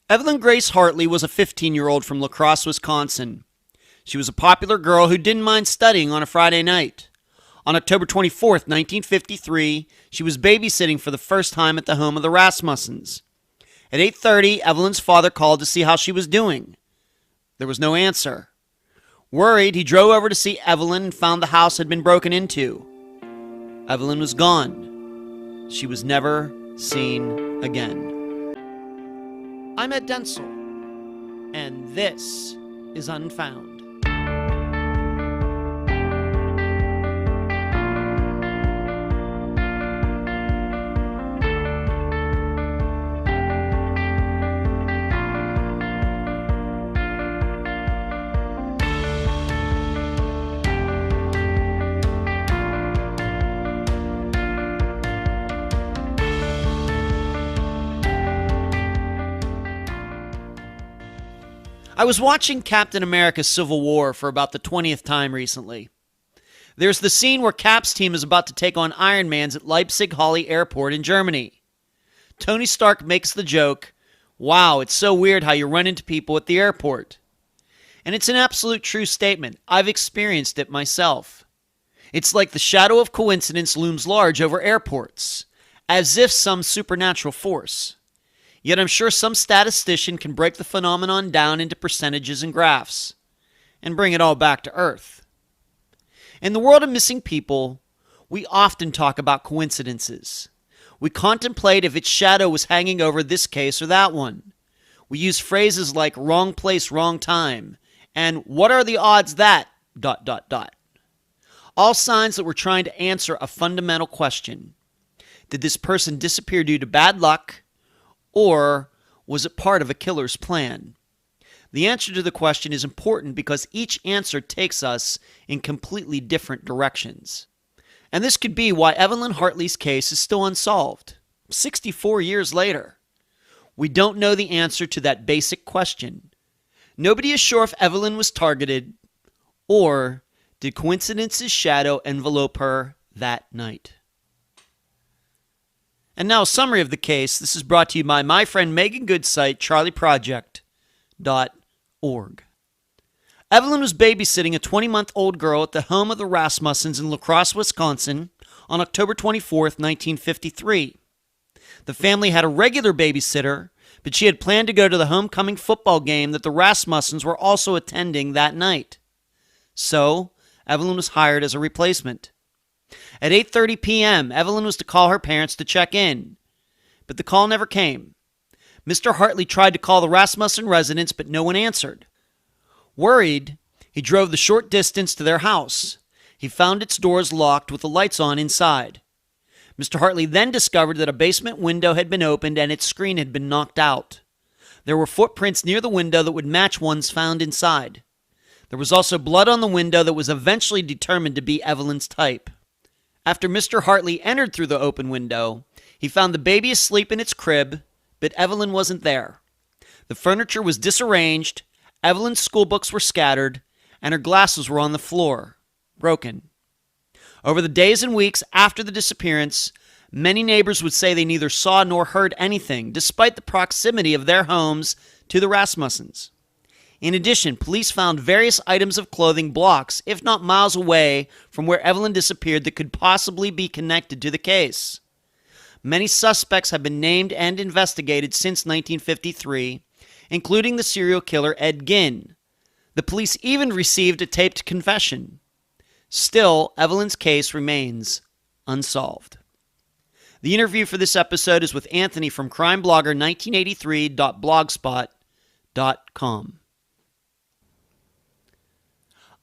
Evelyn Grace Hartley was a 15-year-old from LaCrosse, Wisconsin. She was a popular girl who didn't mind studying on a Friday night. On October 24th, 1953, she was babysitting for the first time at the home of the Rasmussens. At 8:30, Evelyn's father called to see how she was doing. There was no answer. Worried, he drove over to see Evelyn and found the house had been broken into. Evelyn was gone. She was never seen again. I'm Ed Densel, and this is Unfound. I was watching Captain America Civil War for about the 20th time recently. There's the scene where Cap's team is about to take on Iron Man's at Leipzig-Halle Airport in Germany. Tony Stark makes the joke, "Wow, it's so weird how you run into people at the airport." And it's an absolute true statement. I've experienced it myself. It's like the shadow of coincidence looms large over airports, as if some supernatural force. Yet I'm sure some statistician can break the phenomenon down into percentages and graphs, and bring it all back to Earth. In the world of missing people, we often talk about coincidences. We contemplate if its shadow was hanging over this case or that one. We use phrases like wrong place, wrong time, and what are the odds that... All signs that we're trying to answer a fundamental question. Did this person disappear due to bad luck? Or was it part of a killer's plan? The answer to the question is important because each answer takes us in completely different directions. And this could be why Evelyn Hartley's case is still unsolved, 64 years later. We don't know the answer to that basic question. Nobody is sure if Evelyn was targeted, or did coincidence's shadow envelope her that night? And now a summary of the case. This is brought to you by my friend Megan Good's site, charleyproject.org. Evelyn was babysitting a 20-month-old girl at the home of the Rasmussens in LaCrosse, Wisconsin on October 24th, 1953. The family had a regular babysitter, but she had planned to go to the homecoming football game that the Rasmussens were also attending that night. So, Evelyn was hired as a replacement. At 8:30 p.m., Evelyn was to call her parents to check in, but the call never came. Mr. Hartley tried to call the Rasmussen residence, but no one answered. Worried, he drove the short distance to their house. He found its doors locked with the lights on inside. Mr. Hartley then discovered that a basement window had been opened and its screen had been knocked out. There were footprints near the window that would match ones found inside. There was also blood on the window that was eventually determined to be Evelyn's type. After Mr. Hartley entered through the open window, he found the baby asleep in its crib, but Evelyn wasn't there. The furniture was disarranged, Evelyn's school books were scattered, and her glasses were on the floor, broken. Over the days and weeks after the disappearance, many neighbors would say they neither saw nor heard anything, despite the proximity of their homes to the Rasmussens. In addition, police found various items of clothing blocks, if not miles away from where Evelyn disappeared, that could possibly be connected to the case. Many suspects have been named and investigated since 1953, including the serial killer Ed Gein. The police even received a taped confession. Still, Evelyn's case remains unsolved. The interview for this episode is with Anthony from crimeblogger1983.blogspot.com.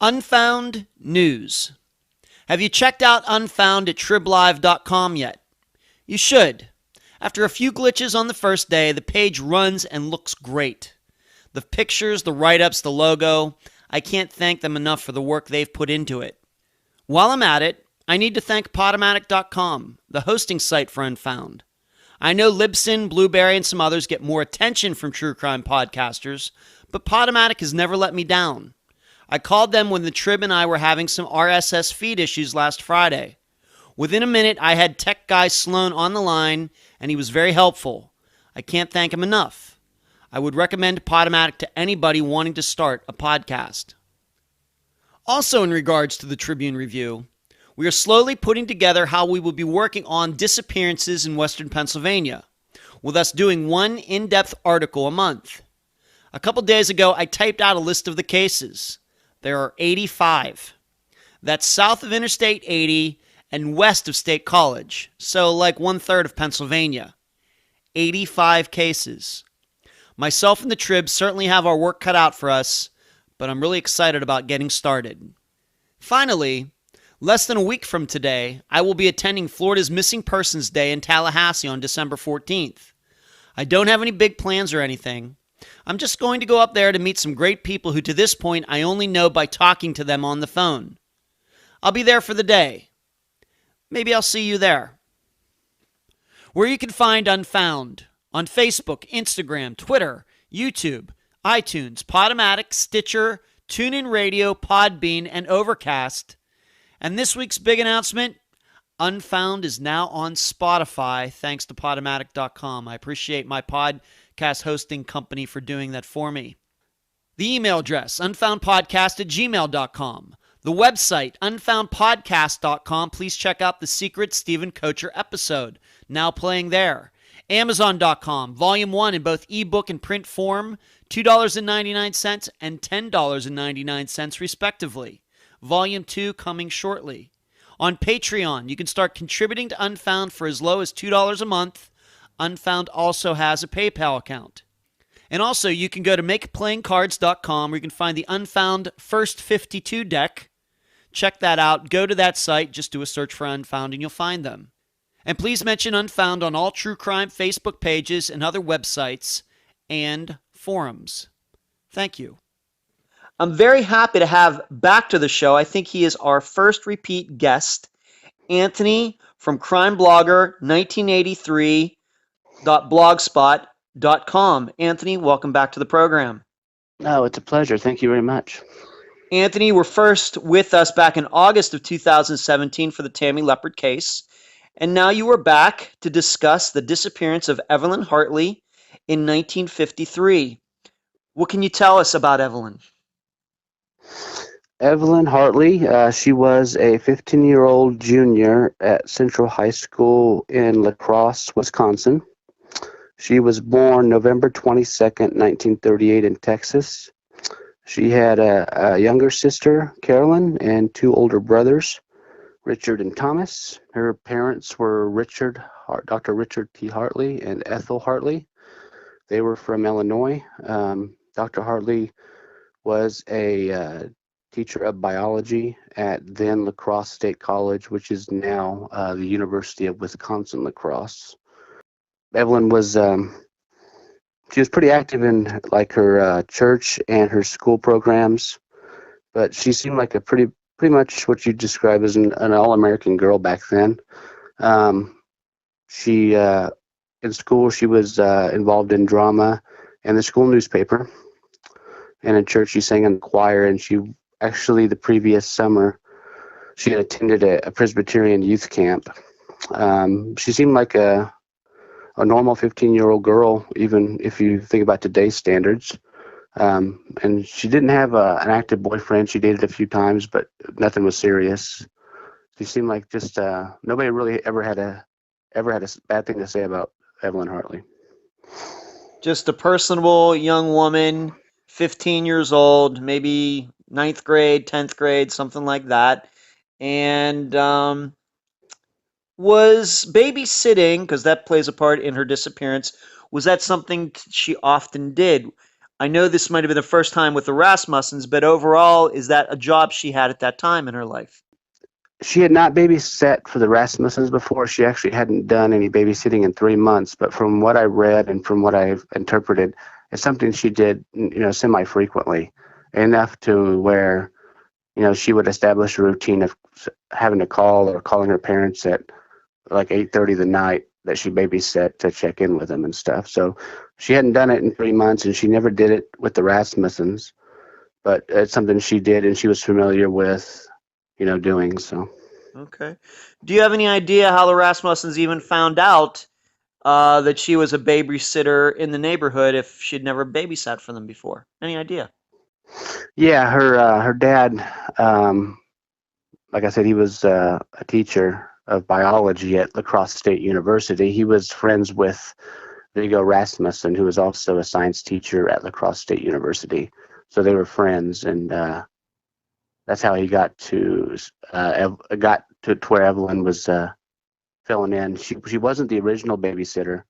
Unfound News. Have you checked out Unfound at triblive.com yet? You should. After a few glitches on the first day, the page runs and looks great. The pictures, the write-ups, the logo, I can't thank them enough for the work they've put into it. While I'm at it, I need to thank Podomatic.com, the hosting site for Unfound. I know Libsyn, Blueberry, and some others get more attention from true crime podcasters, but Podomatic has never let me down. I called them when the Trib and I were having some RSS feed issues last Friday. Within a minute, I had tech guy Sloan on the line, and he was very helpful. I can't thank him enough. I would recommend Podomatic to anybody wanting to start a podcast. Also, in regards to the Tribune Review, we are slowly putting together how we will be working on disappearances in Western Pennsylvania, with us doing one in-depth article a month. A couple days ago, I typed out a list of the cases. There are 85. That's south of Interstate 80 and west of State College, so like 1/3 of Pennsylvania. 85 cases. Myself and the Trib certainly have our work cut out for us, but I'm really excited about getting started. Finally, less than a week from today, I will be attending Florida's Missing Persons Day in Tallahassee on December 14th. I don't have any big plans or anything. I'm just going to go up there to meet some great people who to this point I only know by talking to them on the phone. I'll be there for the day. Maybe I'll see you there. Where you can find Unfound on Facebook, Instagram, Twitter, YouTube, iTunes, Podomatic, Stitcher, TuneIn Radio, Podbean, and Overcast. And this week's big announcement, Unfound is now on Spotify, thanks to Podomatic.com. I appreciate my podcast hosting company for doing that for me. The email address, unfoundpodcast@gmail.com. The website, unfoundpodcast.com. Please check out the Secret Stephen Kocher episode, now playing there. Amazon.com, Volume 1 in both ebook and print form, $2.99 and $10.99 respectively. Volume 2 coming shortly. On Patreon, you can start contributing to Unfound for as low as $2 a month. Unfound also has a PayPal account. And also, you can go to makeplayingcards.com where you can find the Unfound First 52 deck. Check that out. Go to that site. Just do a search for Unfound and you'll find them. And please mention Unfound on all true crime Facebook pages and other websites and forums. Thank you. I'm very happy to have back to the show, I think he is our first repeat guest, Anthony from crimeblogger1983.blogspot.com. Anthony, welcome back to the program. Oh, it's a pleasure. Thank you very much. Anthony, you were first with us back in August of 2017 for the Tammy Leopard case. And now you are back to discuss the disappearance of Evelyn Hartley in 1953. What can you tell us about Evelyn? Evelyn Hartley, she was a 15-year-old junior at Central High School in LaCrosse, Wisconsin. She was born November 22nd, 1938 in Texas. She had a younger sister, Carolyn, and two older brothers, Richard and Thomas. Her parents were Dr. Richard T. Hartley and Ethel Hartley. They were from Illinois. Dr. Hartley was a teacher of biology at then LaCrosse State College, which is now the University of Wisconsin LaCrosse. Evelyn was she was pretty active in like her church and her school programs, but she seemed like a pretty much what you'd describe as an all-American girl back then. She in school she was involved in drama and the school newspaper, and in church she sang in the choir, and she actually the previous summer she had attended a Presbyterian youth camp. She seemed like a normal 15-year-old girl, even if you think about today's standards. And she didn't have an active boyfriend. She dated a few times, but nothing was serious. She seemed like just nobody really ever had a bad thing to say about Evelyn Hartley. Just a personable young woman, 15 years old, maybe 9th grade, 10th grade, something like that. And was babysitting, because that plays a part in her disappearance, was that something she often did? I know this might have been the first time with the Rasmussens, but overall, is that a job she had at that time in her life? She had not babysat for the Rasmussens before. She actually hadn't done any babysitting in 3 months, but from what I read and from what I've interpreted, it's something she did, semi-frequently, enough to where, she would establish a routine of having to call or calling her parents at like 8:30 the night that she babysat to check in with them and stuff. So she hadn't done it in 3 months, and she never did it with the Rasmussens, but it's something she did and she was familiar with, doing so. Okay. Do you have any idea how the Rasmussens even found out that she was a babysitter in the neighborhood if she'd never babysat for them before? Any idea? Yeah, her dad, like I said, he was a teacher of biology at LaCrosse State University. He was friends with Viggo Rasmussen, who was also a science teacher at LaCrosse State University. So they were friends, and that's how he got to where Evelyn was filling in. She wasn't the original babysitter.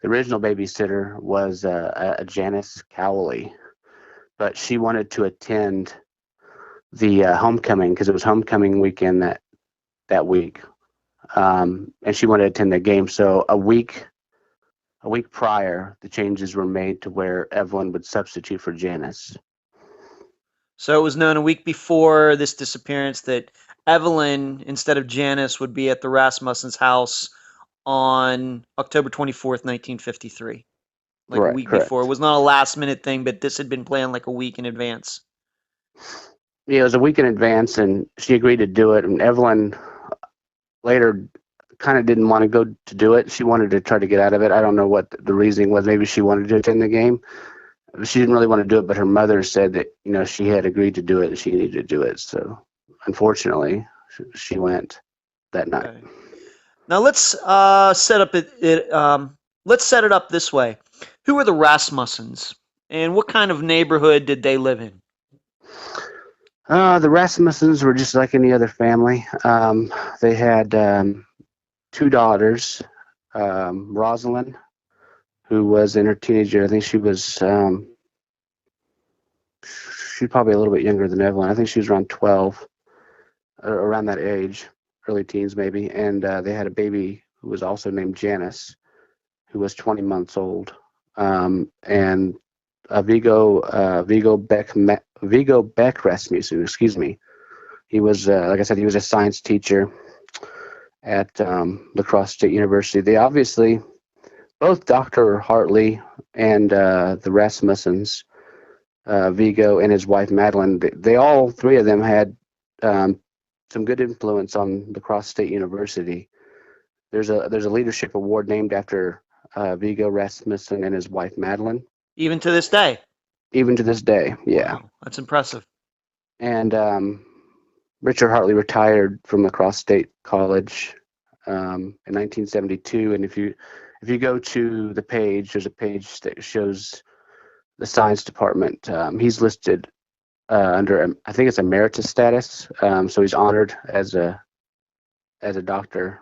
The original babysitter was a Janice Cowley, but she wanted to attend the homecoming because it was homecoming weekend that week, and she wanted to attend the game. So a week prior, the changes were made to where Evelyn would substitute for Janice. So it was known a week before this disappearance that Evelyn, instead of Janice, would be at the Rasmussen's house on October 24th, 1953. Like a Right, week before. It correct. was not a last minute thing, but this had been planned like a week in advance. Yeah, it was a week in advance, and she agreed to do it. And Evelyn later kind of didn't want to go to do it. She wanted to try to get out of it. I don't know what the reasoning was. Maybe she wanted to attend the game. She didn't really want to do it, but her mother said that she had agreed to do it and she needed to do it. So unfortunately, she went that night. Okay. Now let's set up let's set it up this way. Who were the Rasmussens, and what kind of neighborhood did they live in? The Rasmussens were just like any other family. They had two daughters, Rosalind, who was in her teenage year. I think she's probably a little bit younger than Evelyn. I think she was around 12, around that age, early teens maybe. And they had a baby who was also named Janice, who was 20 months old. And Viggo Beck Rasmussen, excuse me. He was, like I said, he was a science teacher at LaCrosse State University. They obviously, both Dr. Hartley and the Rasmussens, Viggo and his wife Madeline, they all three of them had some good influence on LaCrosse State University. There's a leadership award named after Viggo Rasmussen and his wife Madeline. Even to this day. Even to this day, yeah. Wow, that's impressive. And Richard Hartley retired from LaCrosse State College in 1972. And if you go to the page, there's a page that shows the science department. He's listed under, I think it's emeritus status. So he's honored as a doctor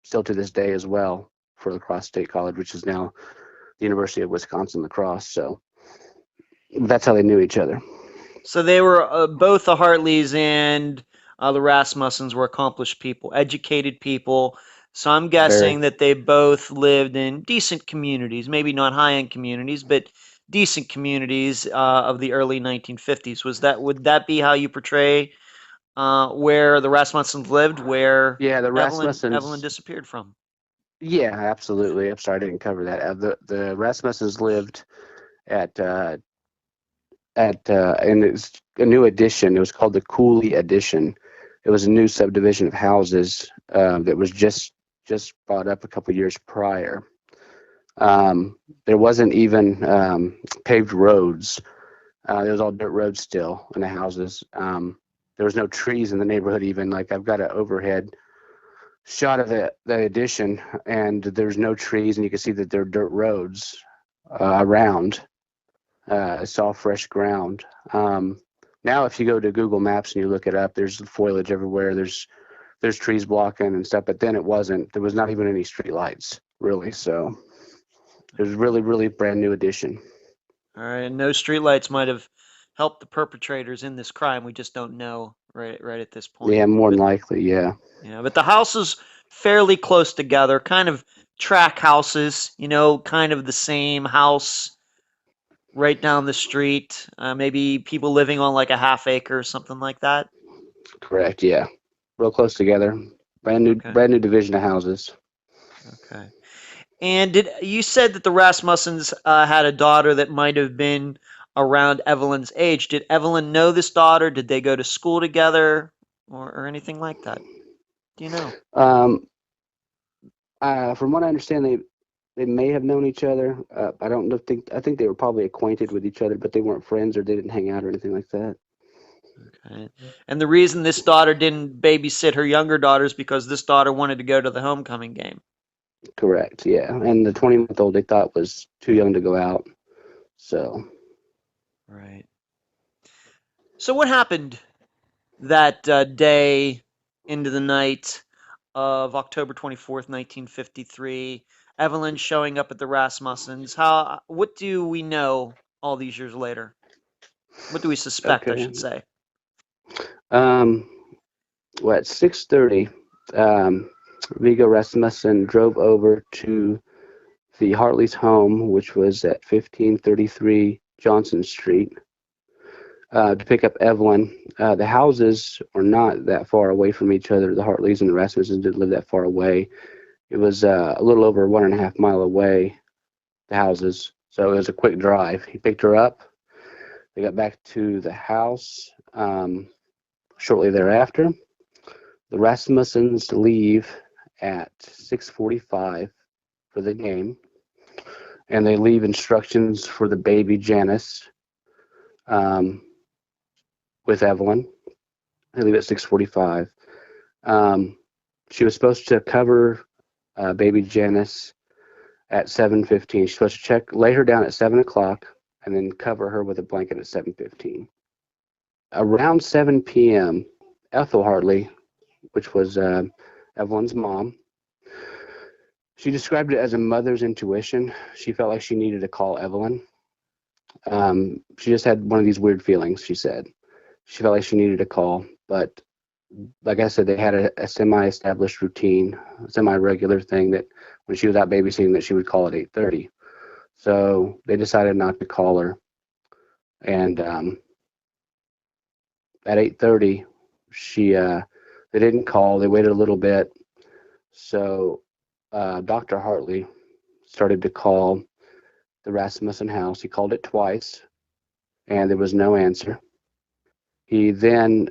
still to this day as well for LaCrosse State College, which is now the University of Wisconsin-La Crosse. So that's how they knew each other. So they were both the Hartleys and the Rasmussens were accomplished people, educated people. So I'm guessing that they both lived in decent communities, maybe not high-end communities, but decent communities of the early 1950s. Would that be how you portray where the Rasmussens lived, where the Rasmussens, Evelyn disappeared from? Yeah, absolutely. I'm sorry I didn't cover that. The Rasmussens lived at and it's a new addition. It was called the Coulee Addition. It was a new subdivision of houses that was just brought up a couple years prior. There wasn't even paved roads. There was all dirt roads still in the houses. There was no trees in the neighborhood even. Like I've got an overhead shot of the addition, and there's no trees, and you can see that there are dirt roads around. It's all fresh ground. Now, if you go to Google Maps and you look it up, there's foliage everywhere. There's trees blocking and stuff, but then it wasn't. There was not even any street lights, really. So it was really, really brand new addition. All right, and no streetlights might have helped the perpetrators in this crime. We just don't know right at this point. Yeah, more than likely, yeah. Yeah, but the houses fairly close together, kind of track houses, kind of the same house right down the street. Maybe people living on like a half acre or something like that. Correct, yeah. Real close together. Brand new division of houses. Okay. And you said that the Rasmussens had a daughter that might have been around Evelyn's age. Did Evelyn know this daughter? Did they go to school together or anything like that? Do you know? From what I understand, they may have known each other. I think they were probably acquainted with each other, but they weren't friends or they didn't hang out or anything like that. Okay. And the reason this daughter didn't babysit her younger daughter is because this daughter wanted to go to the homecoming game. Correct. Yeah, and the 20-month-old they thought was too young to go out. So. Right. So what happened that day into the night of October 24th, 1953? Evelyn showing up at the Rasmussens. What do we know all these years later? What do we suspect, I Okay. should say? Well, at 6:30, Viggo Rasmussen drove over to the Hartley's home, which was at 1533 Johnson Street, to pick up Evelyn. The houses were not that far away from each other. The Hartleys and the Rasmussens didn't live that far away. It was a little over 1.5 miles away, the houses. So it was a quick drive. He picked her up. They got back to the house shortly thereafter. The Rasmussens leave at 6:45 for the game, and they leave instructions for the baby Janice with Evelyn. They leave at 6:45. She was supposed to cover baby Janice at 7:15. She's supposed to lay her down at 7 o'clock, and then cover her with a blanket at 7:15. Around 7 p.m., Ethel Hartley, which was Evelyn's mom, she described it as a mother's intuition. She felt like she needed to call Evelyn. She just had one of these weird feelings, she said. She felt like she needed a call, but like I said, they had a semi-established routine, a semi-regular thing that when she was out babysitting that she would call at 8:30. So they decided not to call her. And at 8:30, they didn't call. They waited a little bit. So Dr. Hartley started to call the Rasmussen house. He called it twice, and there was no answer. He then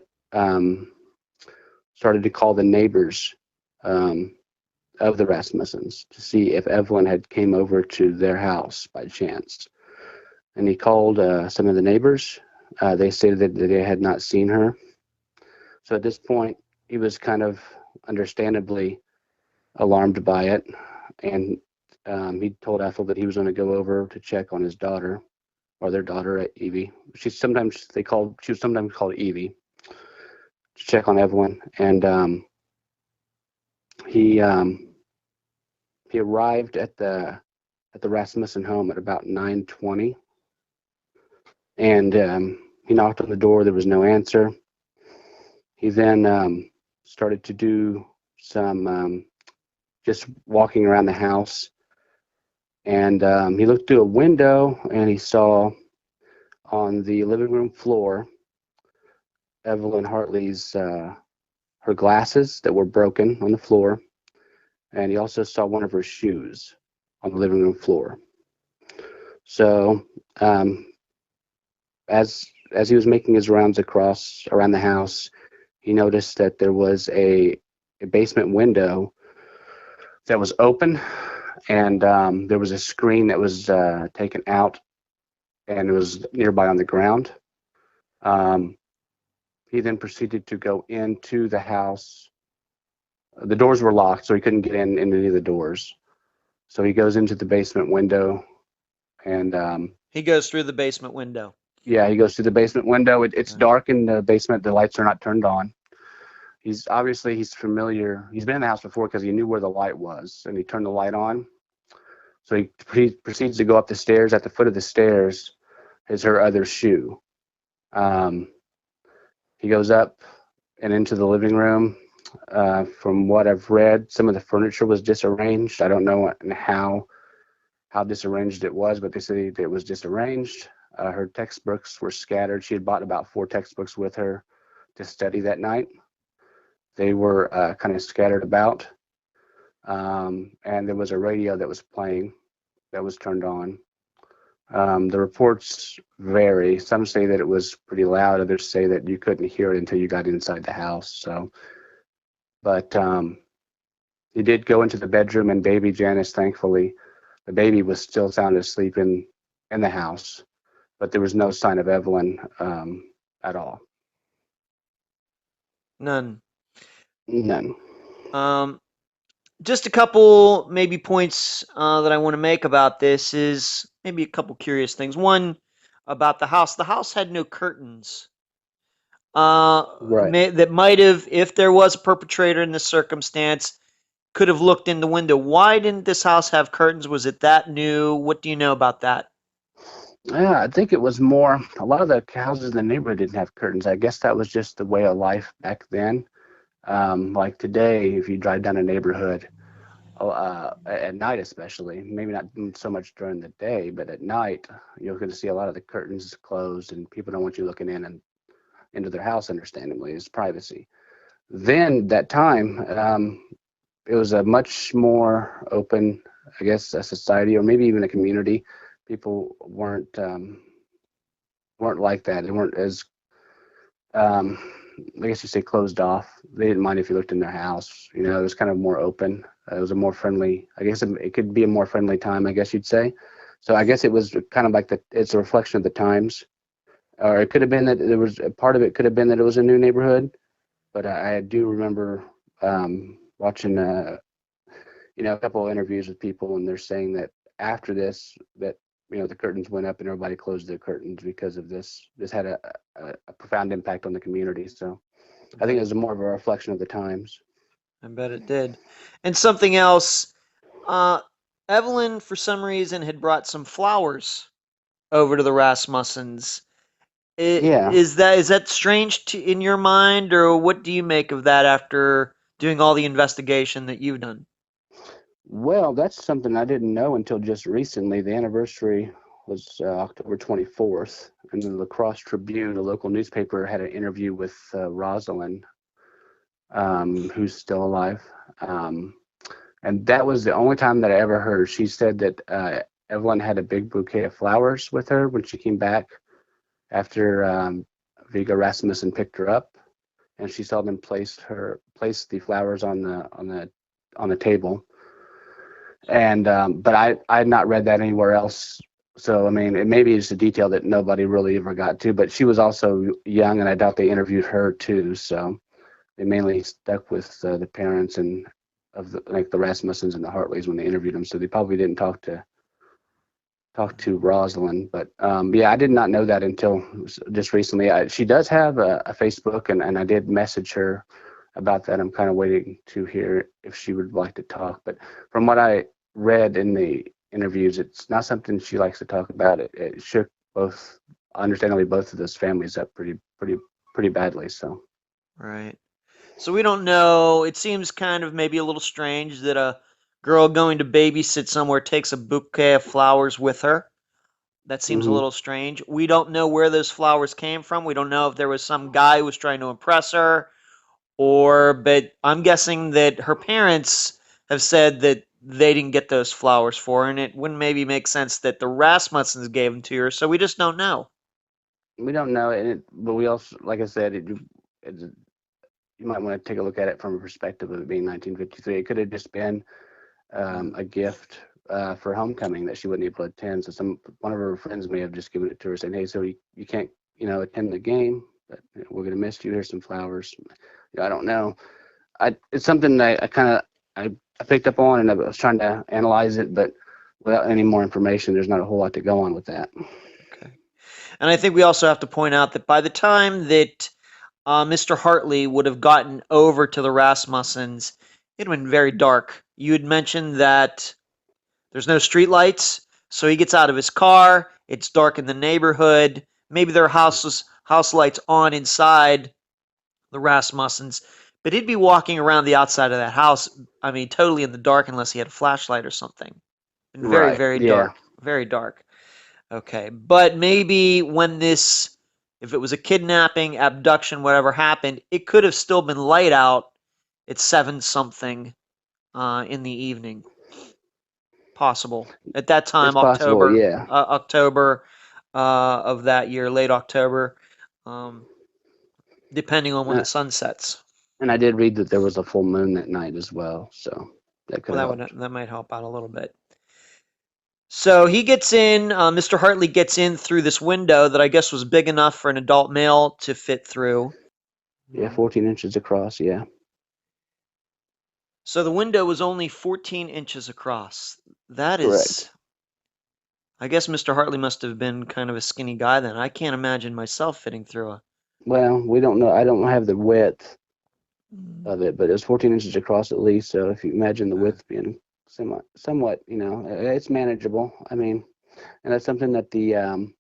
started to call the neighbors of the Rasmussens to see if Evelyn had came over to their house by chance. And he called some of the neighbors. They stated that they had not seen her. So at this point, he was kind of understandably alarmed by it, and he told Ethel that he was going to go over to check on his daughter, or their daughter, Evie. She was sometimes called Evie, to check on Evelyn, and he arrived at the Rasmussen home at about 9:20, and he knocked on the door. There was no answer. He then started to do some just walking around the house, and he looked through a window and he saw on the living room floor Evelyn Hartley's her glasses that were broken on the floor, and he also saw one of her shoes on the living room floor. So as he was making his rounds around the house, he noticed that there was a basement window that was open, and there was a screen that was taken out, and it was nearby on the ground. He then proceeded to go into the house. The doors were locked, so he couldn't get in any of the doors. So he goes into the basement window, and he goes through the basement window. Yeah, he goes through the basement window. It's dark in the basement. The lights are not turned on. He's familiar. He's been in the house before because he knew where the light was, and he turned the light on. So he proceeds to go up the stairs. At the foot of the stairs is her other shoe. He goes up and into the living room. From what I've read, some of the furniture was disarranged. I don't know how disarranged it was, but they said it was disarranged. Her textbooks were scattered. She had bought about 4 textbooks with her to study that night. They were kind of scattered about. And there was a radio that was playing that was turned on. The reports vary. Some say that it was pretty loud. Others say that you couldn't hear it until you got inside the house. But He did go into the bedroom, and baby Janice, thankfully, the baby was still sound asleep in the house, but there was no sign of Evelyn at all. None. None. Um, just a couple maybe points that I want to make about this is maybe a couple curious things. One about the house. The house had no curtains. Right. That might have, if there was a perpetrator in this circumstance, could have looked in the window. Why didn't this house have curtains? Was it that new? What do you know about that? Yeah, I think it was more. A lot of the houses in the neighborhood didn't have curtains. I guess that was just the way of life back then. Like today, if you drive down a neighborhood, at night especially, maybe not so much during the day, but at night, you're going to see a lot of the curtains closed, and people don't want you looking in and into their house. Understandably, it's privacy. Then that time, it was a much more open, I guess, a society or maybe even a community. People weren't like that. They weren't as um, I guess you say closed off. They didn't mind if you looked in their house. You know, it was kind of more open. It was a more friendly. I guess it could be a more friendly time. I guess you'd say. So I guess it was kind of like it's a reflection of the times, or it could have been that there was a part of it could have been that it was a new neighborhood. But I do remember watching a couple of interviews with people, and they're saying that after this, that the curtains went up and everybody closed their curtains because of this. This had a profound impact on the community. So I think it was more of a reflection of the times. I bet it did. And something else, uh, Evelyn, for some reason, had brought some flowers over to the Rasmussens. Yeah. Is that strange in your mind, or what do you make of that after doing all the investigation that you've done? Well, that's something I didn't know until just recently. The anniversary was October 24th, and the LaCrosse Tribune, a local newspaper, had an interview with Rosalind, who's still alive. Um, and that was the only time that I ever heard. She said that Evelyn had a big bouquet of flowers with her when she came back after Viga Rasmussen picked her up, and she saw them place the flowers on the table. And but I had not read that anywhere else. So I mean, it maybe it's a detail that nobody really ever got to. But she was also young, and I doubt they interviewed her too. So they mainly stuck with the parents and like the Rasmussens and the Hartleys when they interviewed them. So they probably didn't talk to Rosalind. But yeah, I did not know that until just recently. She does have a Facebook, and I did message her about that. I'm kind of waiting to hear if she would like to talk. But from what I read in the interviews, it's not something she likes to talk about. It shook understandably, both of those families up pretty badly. So. Right. So we don't know. It seems kind of maybe a little strange that a girl going to babysit somewhere takes a bouquet of flowers with her. That seems a Hmm. little strange. We don't know where those flowers came from. We don't know if there was some guy who was trying to impress her, but I'm guessing that her parents have said that they didn't get those flowers for her, and it wouldn't maybe make sense that the Rasmussens gave them to her. So we just don't know. We don't know but we also, like I said, you might want to take a look at it from a perspective of it being 1953. It could have just been Mm. a gift for homecoming that she wasn't able to attend. So one of her friends may have just given it to her, saying, "Hey, so you can't attend the game, but we're gonna miss you. Here's some flowers." I don't know. It's something I kind of I picked up on, and I was trying to analyze it, but without any more information, there's not a whole lot to go on with that. Okay. And I think we also have to point out that by the time that Mr. Hartley would have gotten over to the Rasmussens, it had been very dark. You had mentioned that there's no street lights, so he gets out of his car. It's dark in the neighborhood. Maybe there are house lights on inside the Rasmussens, but he'd be walking around the outside of that house. I mean, totally in the dark unless he had a flashlight or something. And very, Right. very Yeah. dark. Very dark. Okay, but maybe if it was a kidnapping, abduction, whatever happened, it could have still been light out at 7 something in the evening. Possible. At that It's time, possible. Yeah. October of that year, late October, um, depending on when Uh, the sun sets. and I did read that there was a full moon that night as well. So. That could Well, have helped. that might help out a little bit. So he gets in. Mr. Hartley gets in through this window that I guess was big enough for an adult male to fit through. Yeah, 14 inches across. Yeah, So the window was only 14 inches across. That is, correct. I guess Mr. Hartley must have been kind of a skinny guy then. I can't imagine myself fitting through a. Well, we don't know. I don't have the width Mm. of it, but it was 14 inches across at least. So if you imagine the width being somewhat, it's manageable. I mean, and that's something that the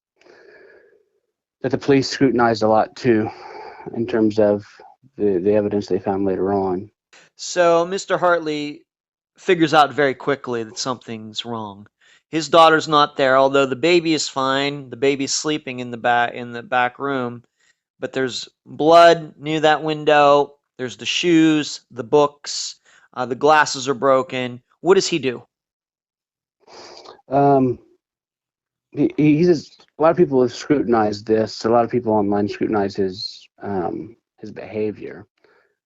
police scrutinized a lot too, in terms of the evidence they found later on. So Mr. Hartley figures out very quickly that something's wrong. His daughter's not there, although the baby is fine. The baby's sleeping in the back room, but there's blood near that window. There's the shoes, the books, the glasses are broken. What does he do? Um, he's a lot of people have scrutinized this. A lot of people online scrutinize his behavior,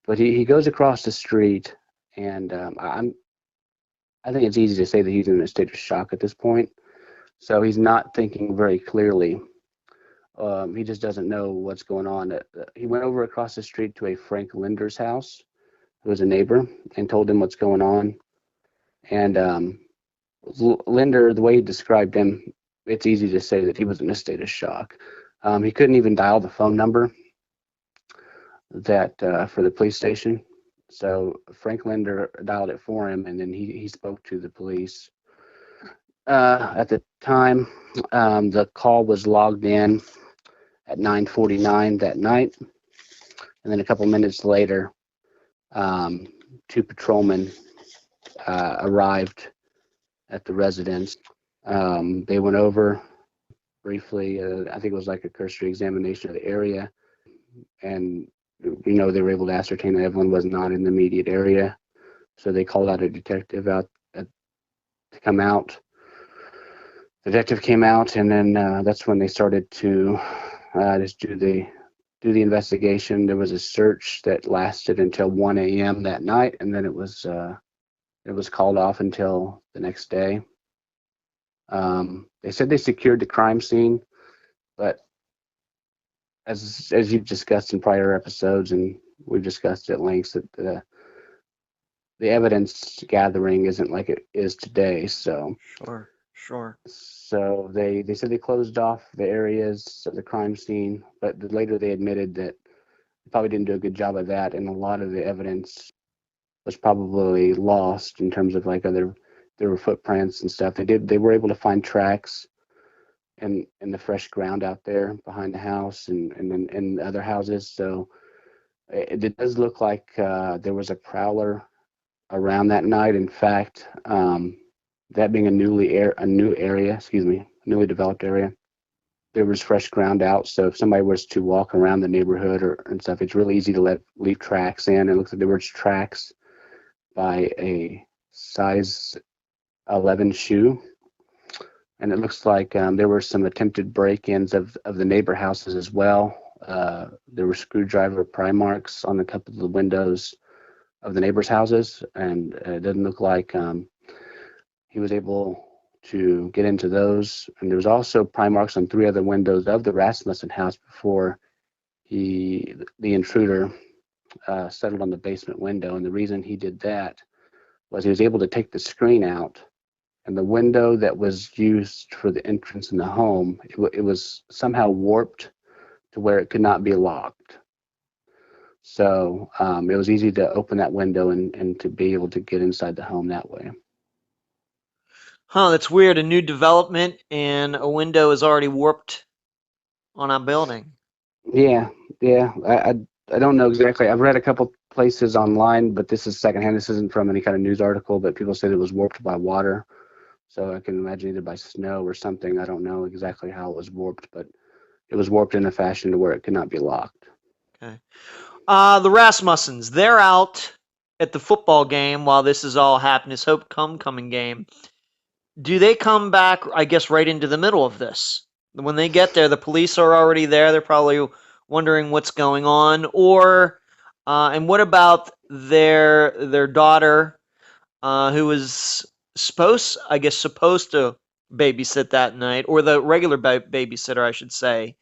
but he goes across the street, and I think it's easy to say that he's in a state of shock at this point. So he's not thinking very clearly. He just doesn't know what's going on. He went over across the street to a Frank Linder's house, who was a neighbor, and told him what's going on. And Linder, the way he described him, it's easy to say that he was in a state of shock. He couldn't even dial the phone number that for the police station. So Frank Linder dialed it for him, and then he spoke to the police. At the time, the call was logged in at 9:49 that night, and then a couple minutes later, two patrolmen arrived at the residence. They went over briefly. I think it was like a cursory examination of the area, and they were able to ascertain that Evelyn was not in the immediate area. So they called out a detective to come out. The detective came out, and then that's when they started to just do the investigation. There was a search that lasted until 1 a.m. that night, and then it was called off until the next day. They said they secured the crime scene, but as you've discussed in prior episodes, and we've discussed at length, that the evidence gathering isn't like it is today. So Sure. So they said they closed off the areas of the crime scene, but later they admitted that they probably didn't do a good job of that, and a lot of the evidence was probably lost in terms of like there were footprints and stuff. They were able to find tracks in the fresh ground out there behind the house and in other houses. So it does look like there was a prowler around that night. In fact, that being a newly developed area, there was fresh ground out. So if somebody was to walk around the neighborhood and stuff, it's really easy to leave tracks in. It looks like there were tracks by a size 11 shoe, and it looks like there were some attempted break-ins of the neighbor houses as well. There were screwdriver pry marks on a couple of the windows of the neighbors' houses, and it doesn't look like he was able to get into those. And there was also pry marks on 3 other windows of the Rasmussen house before the intruder settled on the basement window. And the reason he did that was he was able to take the screen out, and the window that was used for the entrance in the home, it was somehow warped to where it could not be locked. So it was easy to open that window and to be able to get inside the home that way. Huh, that's weird. A new development and a window is already warped on a building. Yeah. I don't know exactly. I've read a couple places online, but this is secondhand. This isn't from any kind of news article, but people said it was warped by water. So I can imagine either by snow or something. I don't know exactly how it was warped, but it was warped in a fashion to where it could not be locked. Okay. The Rasmussens, they're out at the football game while this is all happening, this homecoming game. Do they come back, I guess, right into the middle of this? When they get there, the police are already there. They're probably wondering what's going on. And what about their daughter? who was supposed to babysit that night, or the regular babysitter, I should say.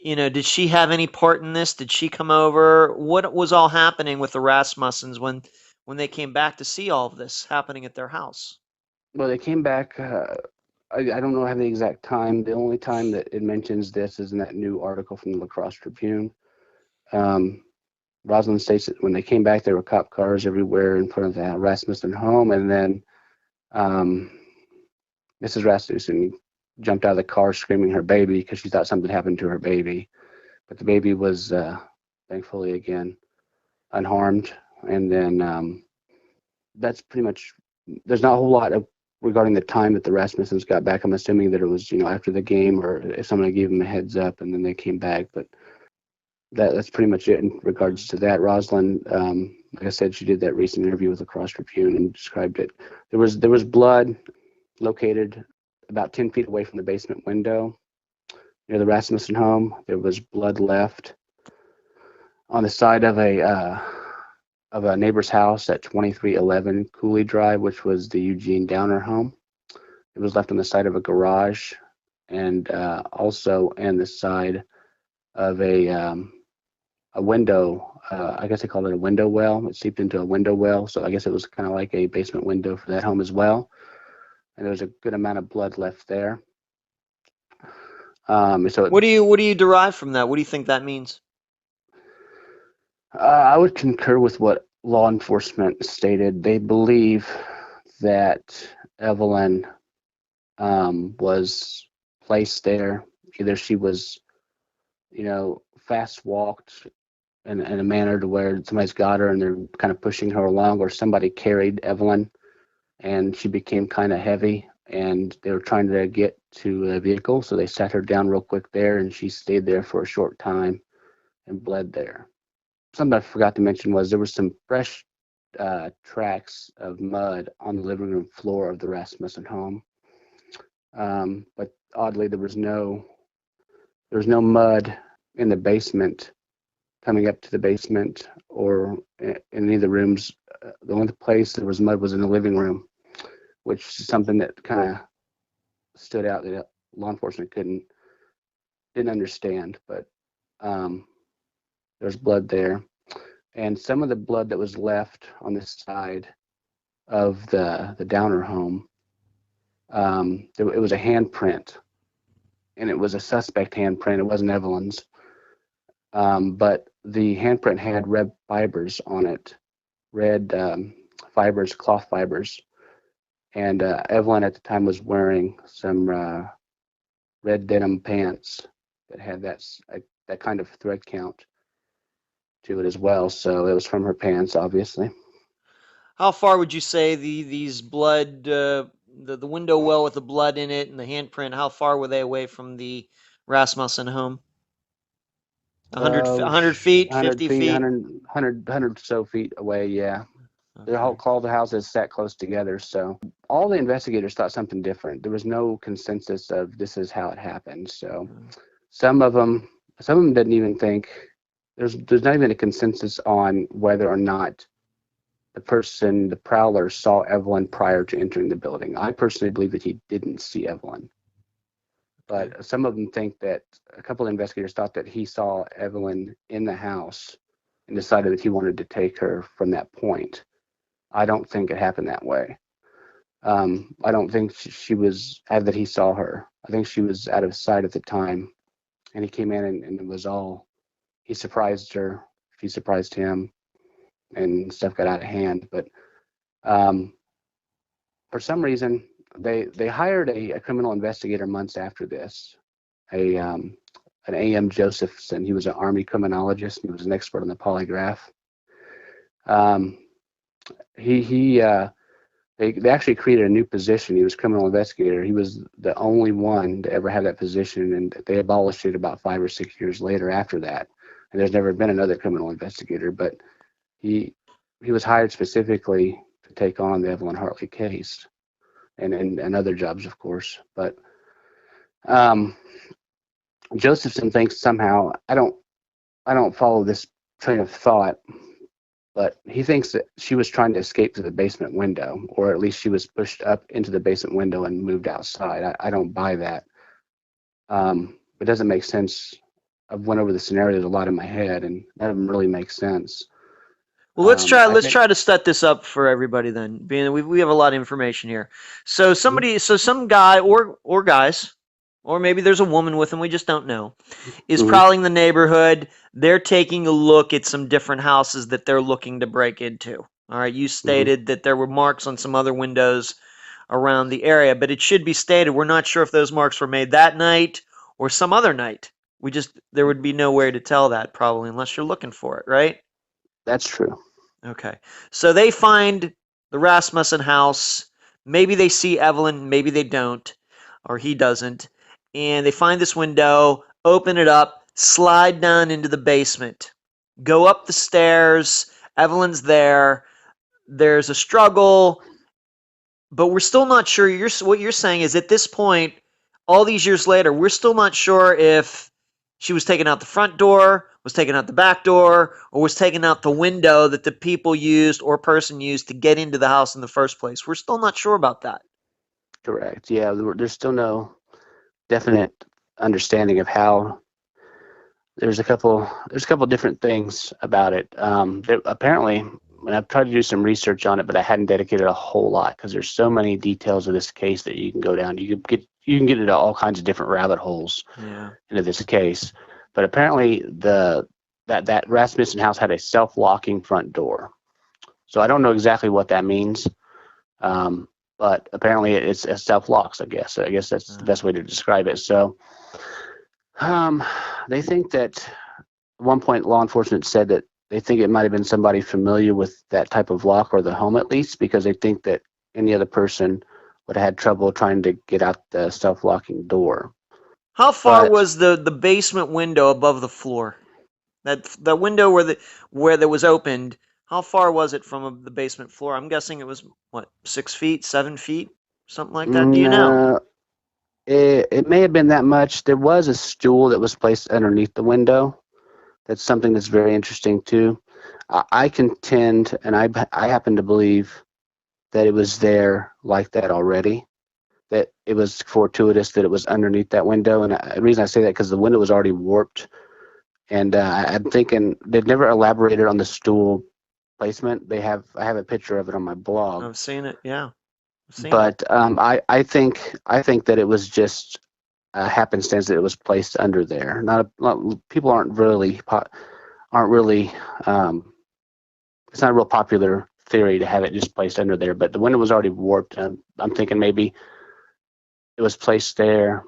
Did she have any part in this? Did she come over? What was all happening with the Rasmussens when they came back to see all of this happening at their house? Well, they came back. I don't know have the exact time. The only time that it mentions this is in that new article from the LaCrosse Tribune. Rosalind states that when they came back, there were cop cars everywhere in front of the Rasmussen home, and then Mrs. Rasmussen jumped out of the car screaming her baby because she thought something happened to her baby, but the baby was thankfully again unharmed. And then that's pretty much. There's not a whole lot regarding the time that the Rasmussens got back. I'm assuming that it was after the game, or if somebody gave them a heads up and then they came back, but. That's pretty much it in regards to that. Rosalind, like I said, she did that recent interview with the Crosse Tribune and described it. There was blood located about 10 feet away from the basement window near the Rasmussen home. There was blood left on the side of a neighbor's house at 2311 Coulee Drive, which was the Eugene Downer home. It was left on the side of a garage, and also on the side of a window. I guess they called it a window well. It seeped into a window well, so I guess it was kind of like a basement window for that home as well. And there was a good amount of blood left there. What do you derive from that? What do you think that means? I would concur with what law enforcement stated. They believe that Evelyn was placed there. Either she was, fast walked in a manner to where somebody's got her and they're kind of pushing her along, or somebody carried Evelyn and she became kind of heavy and they were trying to get to a vehicle, so they sat her down real quick there and she stayed there for a short time and bled there. Something I forgot to mention was there was some fresh tracks of mud on the living room floor of the Rasmussen home, but oddly there was no mud in the basement, coming up to the basement, or in any of the rooms. The only place there was mud was in the living room, which is something that kind of stood out that law enforcement didn't understand. But there's blood there, and some of the blood that was left on this side of the Downer home, it was a handprint, and it was a suspect handprint. It wasn't Evelyn's. But the handprint had red fibers on it, red fibers, cloth fibers. And Evelyn at the time was wearing some red denim pants that had that kind of thread count to it as well. So it was from her pants, obviously. How far would you say these blood, the window well with the blood in it and the handprint, how far were they away from the Rasmussen home? 100 feet, 100 50 feet, feet? 100 so feet away, yeah. Okay. All the houses sat close together, so all the investigators thought something different. There was no consensus of this is how it happened. So some of them didn't even think there's not even a consensus on whether or not the prowler, saw Evelyn prior to entering the building. I personally believe that he didn't see Evelyn, but some of them think that a couple of investigators thought that he saw Evelyn in the house and decided that he wanted to take her from that point. I don't think it happened that way. I don't think that he saw her. I think she was out of sight at the time, and he came in and it was all, he surprised her, she surprised him, and stuff got out of hand. But for some reason, they hired a criminal investigator months after this, an A.M. Josephson. He was an Army criminologist. He was an expert on the polygraph. They actually created a new position. He was criminal investigator. He was the only one to ever have that position, and they abolished it about 5 or 6 years later after that. And there's never been another criminal investigator, but he was hired specifically to take on the Evelyn Hartley case and other jobs, of course. But Josephson thinks somehow, I don't follow this train of thought, but he thinks that she was trying to escape to the basement window, or at least she was pushed up into the basement window and moved outside. I don't buy that. It doesn't make sense. I've went over the scenarios a lot in my head, and none of them really make sense. Well, let's try. I Let's think. try to set this up for everybody then. Being that we have a lot of information here. So some guy or guys, or maybe there's a woman with him. We just don't know. Is Mhm. prowling the neighborhood. They're taking a look at some different houses that they're looking to break into. All right. You stated that there were marks on some other windows around the area, but it should be stated we're not sure if those marks were made that night or some other night. There would be no way to tell that probably unless you're looking for it, right? That's true. Okay. So they find the Rasmussen house. Maybe they see Evelyn, maybe they don't, or he doesn't. And they find this window, open it up, slide down into the basement, go up the stairs. Evelyn's there. There's a struggle, but we're still not sure. What you're saying is at this point, all these years later, we're still not sure if she was taken out the front door, was taken out the back door, or was taken out the window that the people used or person used to get into the house in the first place. We're still not sure about that. Correct. Yeah, there's still no definite understanding of how. There's a couple. There's a couple different things about it. Apparently, and I've tried to do some research on it, but I hadn't dedicated a whole lot because there's so many details of this case that you can go down. You can get into all kinds of different rabbit holes into this case. But apparently, that Rasmussen house had a self-locking front door. So I don't know exactly what that means. But apparently it self-locks, I guess. I guess that's the best way to describe it. So they think that at one point law enforcement said that they think it might have been somebody familiar with that type of lock, or the home at least, because they think that any other person would have had trouble trying to get out the self-locking door. How far But was the basement window above the floor? That window where that was opened. How far was it from the basement floor? I'm guessing it was what, 6 feet, 7 feet, something like that. Do you know? no, it may have been that much. There was a stool that was placed underneath the window. That's something that's very interesting too. I contend, and I happen to believe that it was there like that already. That it was fortuitous that it was underneath that window, and the reason I say that because the window was already warped, and I'm thinking they've never elaborated on the stool placement. I have a picture of it on my blog, I've seen it. Yeah, I've seen it. but I think that it was just happenstance that it was placed under there. People aren't really it's not a real popular theory to have it just placed under there, but the window was already warped. I'm thinking maybe it was placed there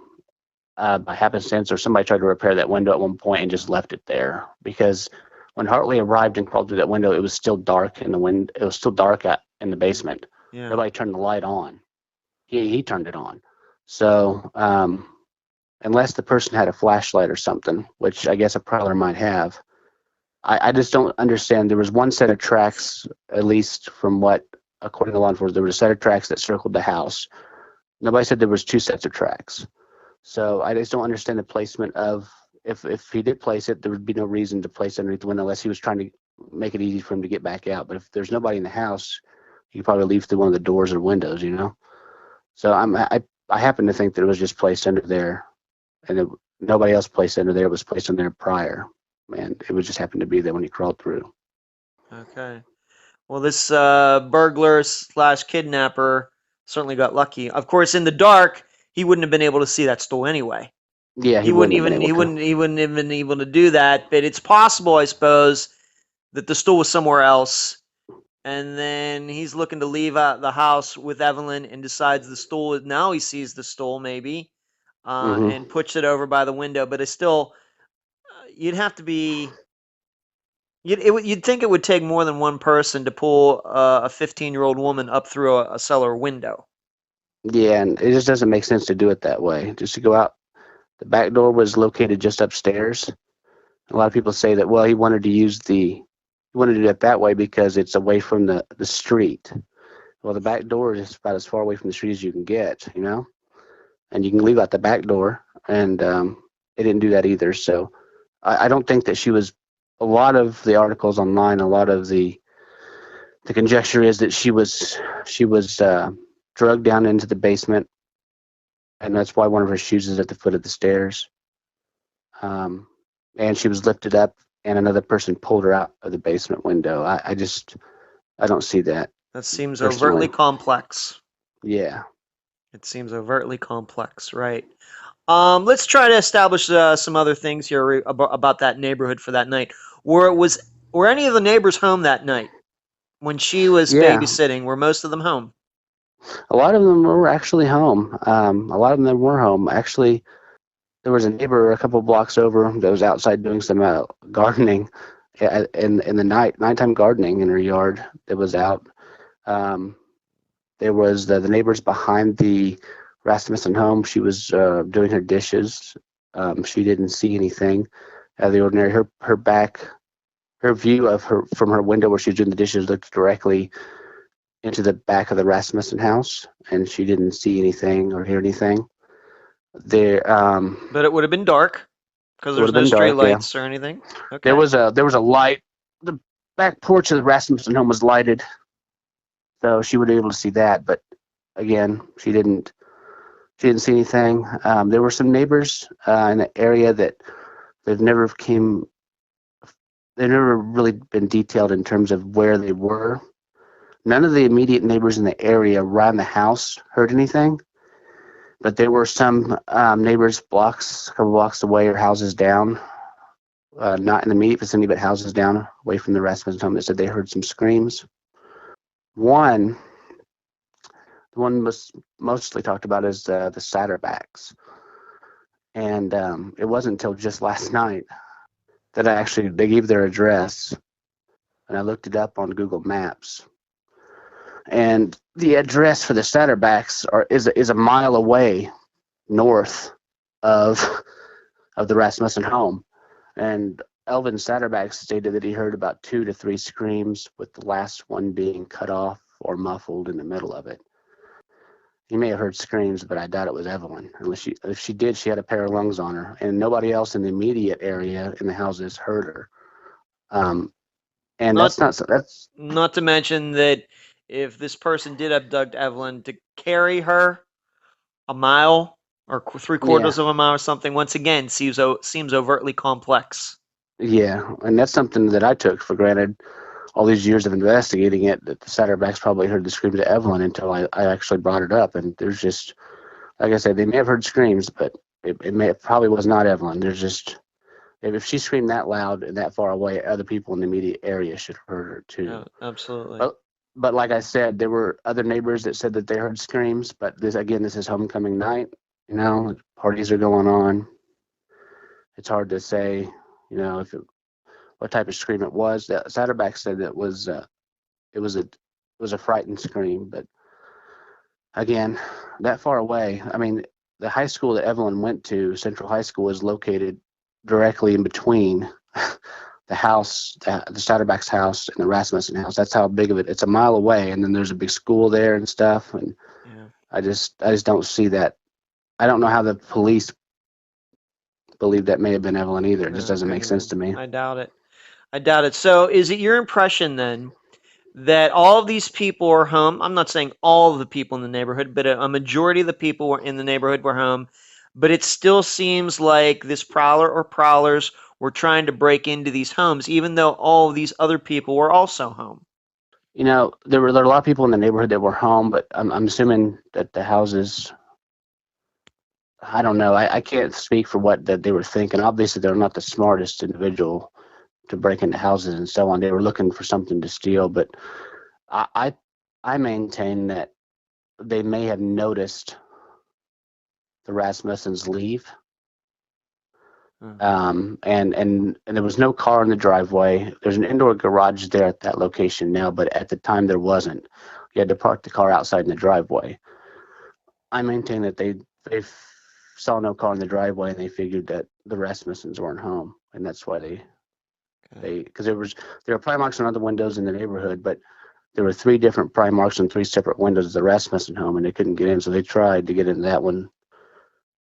by happenstance, or somebody tried to repair that window at one point and just left it there, because when Hartley arrived and crawled through that window, it was still dark in the it was still dark in the basement. Yeah. Nobody turned the light on. He turned it on. So unless the person had a flashlight or something, which I guess a prowler might have, I just don't understand. There was one set of tracks, at least from what, according to law enforcement, there was a set of tracks that circled the house. Nobody said there was two sets of tracks. So I just don't understand the placement of, if he did place it, there would be no reason to place it underneath the window unless he was trying to make it easy for him to get back out. But if there's nobody in the house, you could probably leave through one of the doors or windows, So I happen to think that it was just placed under there, and nobody else placed under there. It was placed under there prior, and it was just happened to be there when he crawled through. Okay. Well, this burglar / kidnapper certainly got lucky. Of course, in the dark, he wouldn't have been able to see that stool anyway. Yeah, He wouldn't even have been able to do that. But it's possible, I suppose, that the stool was somewhere else, and then he's looking to leave out the house with Evelyn and decides the stool. Now he sees the stool maybe, and puts it over by the window. But it's still, you'd have to be. You'd think it would take more than one person to pull a 15-year-old woman up through a cellar window. Yeah, and it just doesn't make sense to do it that way. Just to go out. The back door was located just upstairs. A lot of people say that, well, he wanted to do it that way because it's away from the street. Well, the back door is about as far away from the street as you can get, and you can leave out the back door, and it didn't do that either. So I don't think that she was. A lot of the articles online, a lot of the the conjecture is that she was drugged down into the basement, and that's why one of her shoes is at the foot of the stairs. And she was lifted up, and another person pulled her out of the basement window. I don't see that. That seems Personally. overtly complex. Yeah. It seems overtly complex, right? Let's try to establish some other things here about that neighborhood for that night. Were any of the neighbors home that night when she was Yeah. babysitting? Were most of them home? A lot of them were actually home. A lot of them were home. Actually, there was a neighbor a couple blocks over that was outside doing some gardening in the nighttime gardening in her yard. It was out. There was the neighbors behind the Rasmussen home. She was doing her dishes. She didn't see anything out of the ordinary. Her view of her from her window where she was doing the dishes looked directly into the back of the Rasmussen house, and she didn't see anything or hear anything. There, But it would have been dark because it would there's have no been street dark. Yeah, lights or anything. Okay. there was a light. The back porch of the Rasmussen home was lighted, so she would be able to see that. But again, she didn't see anything. There were some neighbors in the area that they've never really been detailed in terms of where they were. None of the immediate neighbors in the area around the house heard anything, but there were some neighbors a couple blocks away or houses down, not in the immediate vicinity, but houses down away from the Rasmussen home that said they heard some screams. The one was mostly talked about is the Satterbacks. And it wasn't until just last night that they gave their address, and I looked it up on Google Maps. And the address for the Satterbacks is a mile away north of the Rasmussen home. And Elvin Satterback stated that he heard about 2 to 3 screams, with the last one being cut off or muffled in the middle of it. He may have heard screams, but I doubt it was Evelyn. If she did, she had a pair of lungs on her, and nobody else in the immediate area in the houses heard her. And that's not to mention that if this person did abduct Evelyn, to carry her a mile or 3/4 of a mile or something, once again seems overtly complex. Yeah, and that's something that I took for granted all these years of investigating it, that the Satterbacks probably heard the screams of Evelyn until I actually brought it up. And there's just, like I said, they may have heard screams, but it probably was not Evelyn. There's just, if she screamed that loud and that far away, other people in the immediate area should have heard her too. Oh, absolutely. But like I said, there were other neighbors that said that they heard screams. But this is homecoming night. You know, parties are going on. It's hard to say, you know, what type of scream it was. The Satterback said that it was a frightened scream. But again, that far away. I mean, the high school that Evelyn went to, Central High School, is located directly in between the house, the Satterback's house, and the Rasmussen house. That's how big of it. It's a mile away, and then there's a big school there and stuff. And yeah. I just don't see that. I don't know how the police believe that may have been Evelyn either. It just doesn't make sense to me. I doubt it. So is it your impression then that all of these people are home? I'm not saying all of the people in the neighborhood, but a majority of the people in the neighborhood were home. But it still seems like this prowler or prowlers were trying to break into these homes, even though all of these other people were also home. You know, there were a lot of people in the neighborhood that were home, but I'm assuming that the houses, I don't know. I can't speak for what that they were thinking. Obviously, they're not the smartest individual to break into houses and so on. They were looking for something to steal, but I maintain that they may have noticed the Rasmussens leave. And there was no car in the driveway. There's an indoor garage there at that location now, but at the time there wasn't. You had to park the car outside in the driveway. I maintain that they saw no car in the driveway, and they figured that the Rasmussens weren't home, and that's why because there were pry marks on other windows in the neighborhood, but there were 3 different pry marks on 3 separate windows of the Rasmussen home, and they couldn't get in, so they tried to get in that one.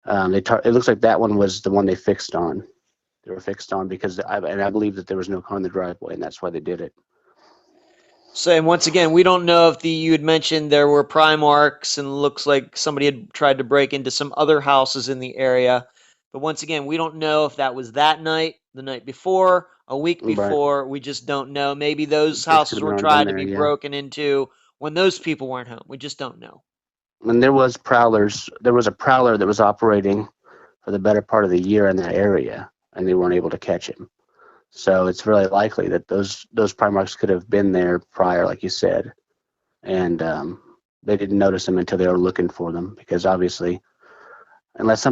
It looks like that one was the one they fixed on. They were fixed on because I believe that there was no car in the driveway, and that's why they did it. So, and once again, we don't know if you had mentioned there were pry marks and looks like somebody had tried to break into some other houses in the area. But once again, we don't know if that was that night, the night before, a week Right. before. We just don't know. Maybe those They could houses have were already been tried to there, be yeah. broken into when those people weren't home. We just don't know. And there was prowlers. There was a prowler that was operating for the better part of the year in that area, and they weren't able to catch him. So it's really likely that those prime marks could have been there prior, like you said, and they didn't notice them until they were looking for them. Because obviously, unless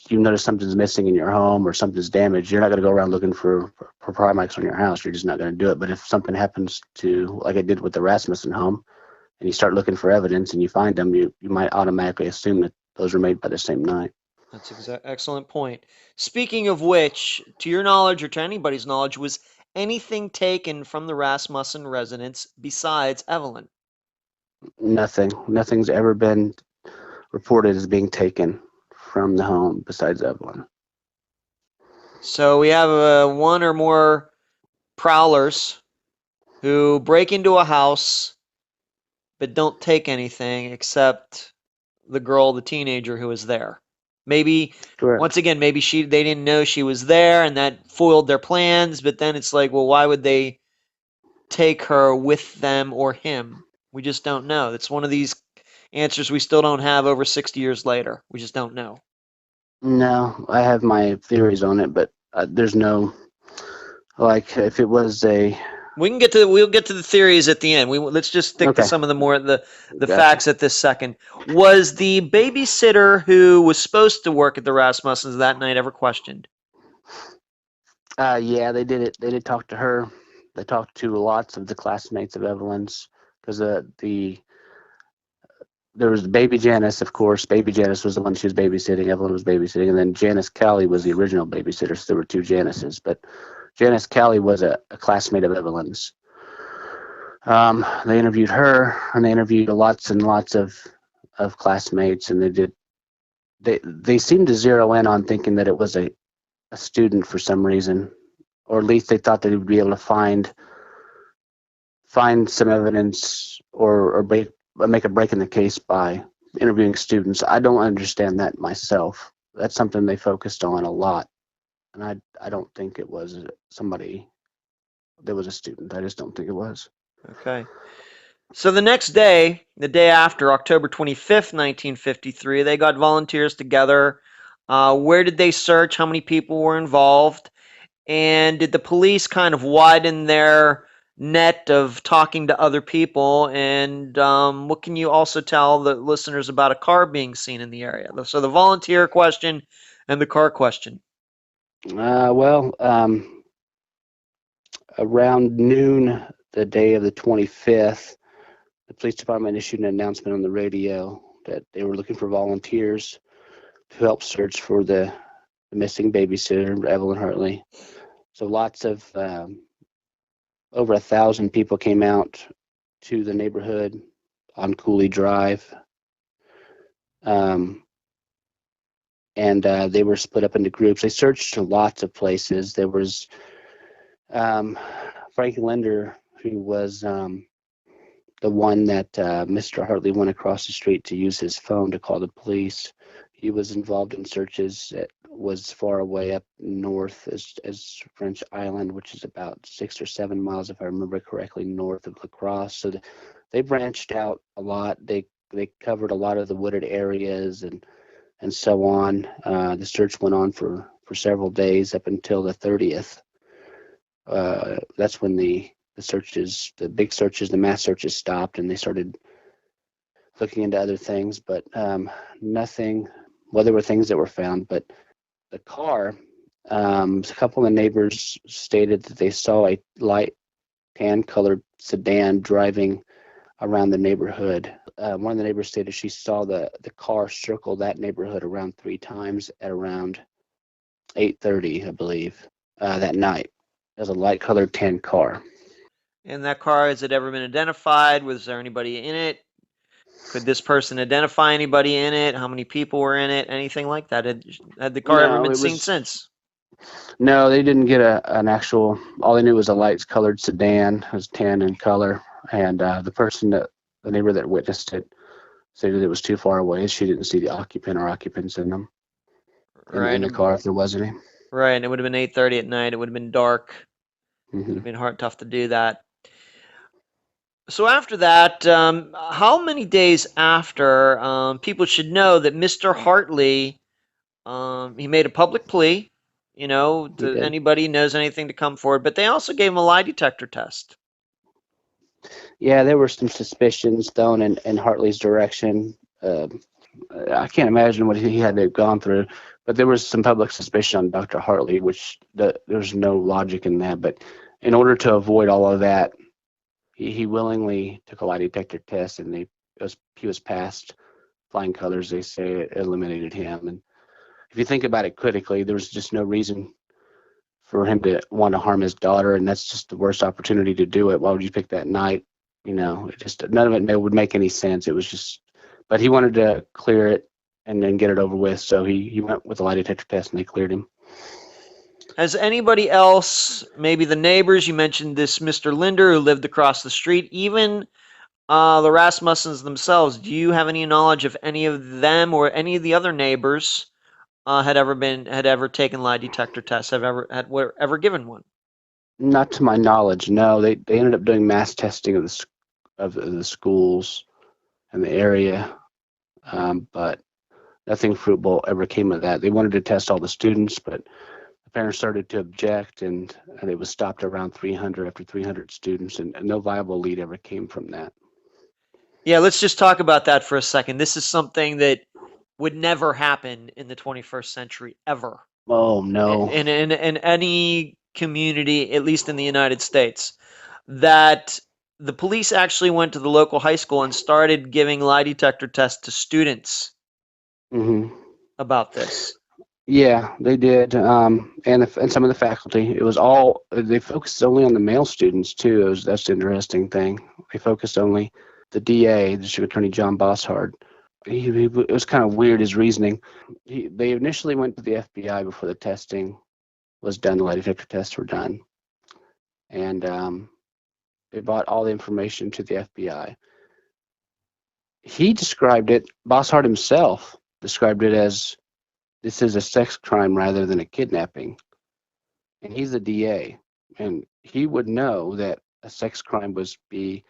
you notice something's missing in your home or something's damaged, you're not going to go around looking for prime marks on your house. You're just not going to do it. But if something happens to, like I did with the Rasmussen home, and you start looking for evidence and you find them, you might automatically assume that those were made by the same night. That's an excellent point. Speaking of which, to your knowledge or to anybody's knowledge, was anything taken from the Rasmussen residence besides Evelyn? Nothing's ever been reported as being taken from the home besides Evelyn. So we have one or more prowlers who break into a house but don't take anything except the girl, the teenager who was there. Maybe Correct. once again, maybe they didn't know she was there and that foiled their plans, but then it's like, well, why would they take her with them or him? We just don't know. It's one of these answers we still don't have over 60 years later. We just don't know. No, I have my theories on it, but there's no, like, if it was a. We'll get to the theories at the end. Let's just stick to Okay, some of the gotcha. facts at this second. Was the babysitter who was supposed to work at the Rasmussens that night ever questioned? Yeah, they did it. They did talk to her. They talked to lots of the classmates of Evelyn's, because there was baby Janice, of course. Baby Janice was the one she was babysitting. Evelyn was babysitting, and then Janice Coulee was the original babysitter. So there were two Janices, but Janice Coulee was a classmate of Evelyn's. They interviewed her, and they interviewed lots and lots of classmates, and they seemed to zero in on thinking that it was a student for some reason, or at least they thought they would be able to find some evidence or make a break in the case by interviewing students. I don't understand that myself. That's something they focused on a lot, and I don't think it was somebody that was a student. I just don't think it was. Okay. So the next day, the day after, October 25th, 1953, they got volunteers together. Where did they search? How many people were involved? And did the police kind of widen their net of talking to other people? And what can you also tell the listeners about a car being seen in the area? So the volunteer question and the car question. Well, around noon, the day of the 25th, the police department issued an announcement on the radio that they were looking for volunteers to help search for the missing babysitter, Evelyn Hartley. So lots of over 1,000 people came out to the neighborhood on Coulee Drive, and they were split up into groups. They searched lots of places. There was Frank Linder, who was the one that Mr. Hartley went across the street to use his phone to call the police. He was involved in searches that was far away up north as French Island, which is about 6 or 7 miles, if I remember correctly, north of LaCrosse. So they branched out a lot. They covered a lot of the wooded areas and so on. The search went on for several days up until the 30th. That's when the big searches, the mass searches stopped, and they started looking into other things, but nothing. Well, there were things that were found, but the car, a couple of neighbors stated that they saw a light tan-colored sedan driving around the neighborhood. One of the neighbors stated she saw the car circle that neighborhood around 3 times at around 8:30, I believe, that night. It was a light-colored tan car. And that car, has it ever been identified? Was there anybody in it? Could this person identify anybody in it? How many people were in it? Anything like that? Had the car ever No, been it seen was since? no. They didn't get an actual. All they knew was a light-colored sedan. It was tan in color, And the neighbor that witnessed it, said that it was too far away. She didn't see the occupant or occupants in them Right. in the car if there was any. Right. And it would have been 8:30 at night. It would have been dark. It would Hmm. have been tough to do that. So after that, how many days after, people should know that Mr. Hartley, he made a public plea, He to did. anybody who knows anything to come forward, but they also gave him a lie detector test. Yeah, there were some suspicions thrown in Hartley's direction. I can't imagine what he had to have gone through, but there was some public suspicion on Dr. Hartley, which there's no logic in that. But in order to avoid all of that, he willingly took a lie detector test, and he was passed flying colors. They say it eliminated him. And if you think about it critically, there was just no reason for him to want to harm his daughter, and that's just the worst opportunity to do it. Why would you pick that night? It just none of it would make any sense. It was just, but he wanted to clear it and then get it over with, so he went with the lie detector test, and they cleared him. Has anybody else, maybe the neighbors, you mentioned this Mr. Linder who lived across the street, even the Rasmussens themselves, do you have any knowledge of any of them or any of the other neighbors had ever taken lie detector tests, were ever given one? Not to my knowledge, no. They ended up doing mass testing of the schools and the area, but nothing fruitful ever came of that. They wanted to test all the students, but the parents started to object, and it was stopped around 300 after 300 students, and no viable lead ever came from that. Yeah, let's just talk about that for a second. This is something that would never happen in the 21st century ever. Oh no. In any community, at least in the United States, that the police actually went to the local high school and started giving lie detector tests to students Hmm. about this. Yeah, they did, and some of the faculty. It was they focused only on the male students too. That's the interesting thing. They focused only the DA, the District Attorney John Bosshard. It was kind of weird, his reasoning. They initially went to the FBI before the testing was done. The lie detector tests were done, and they brought all the information to the FBI. He described it. Bosshard himself described it as, this is a sex crime rather than a kidnapping. And he's the DA, and he would know that a sex crime was be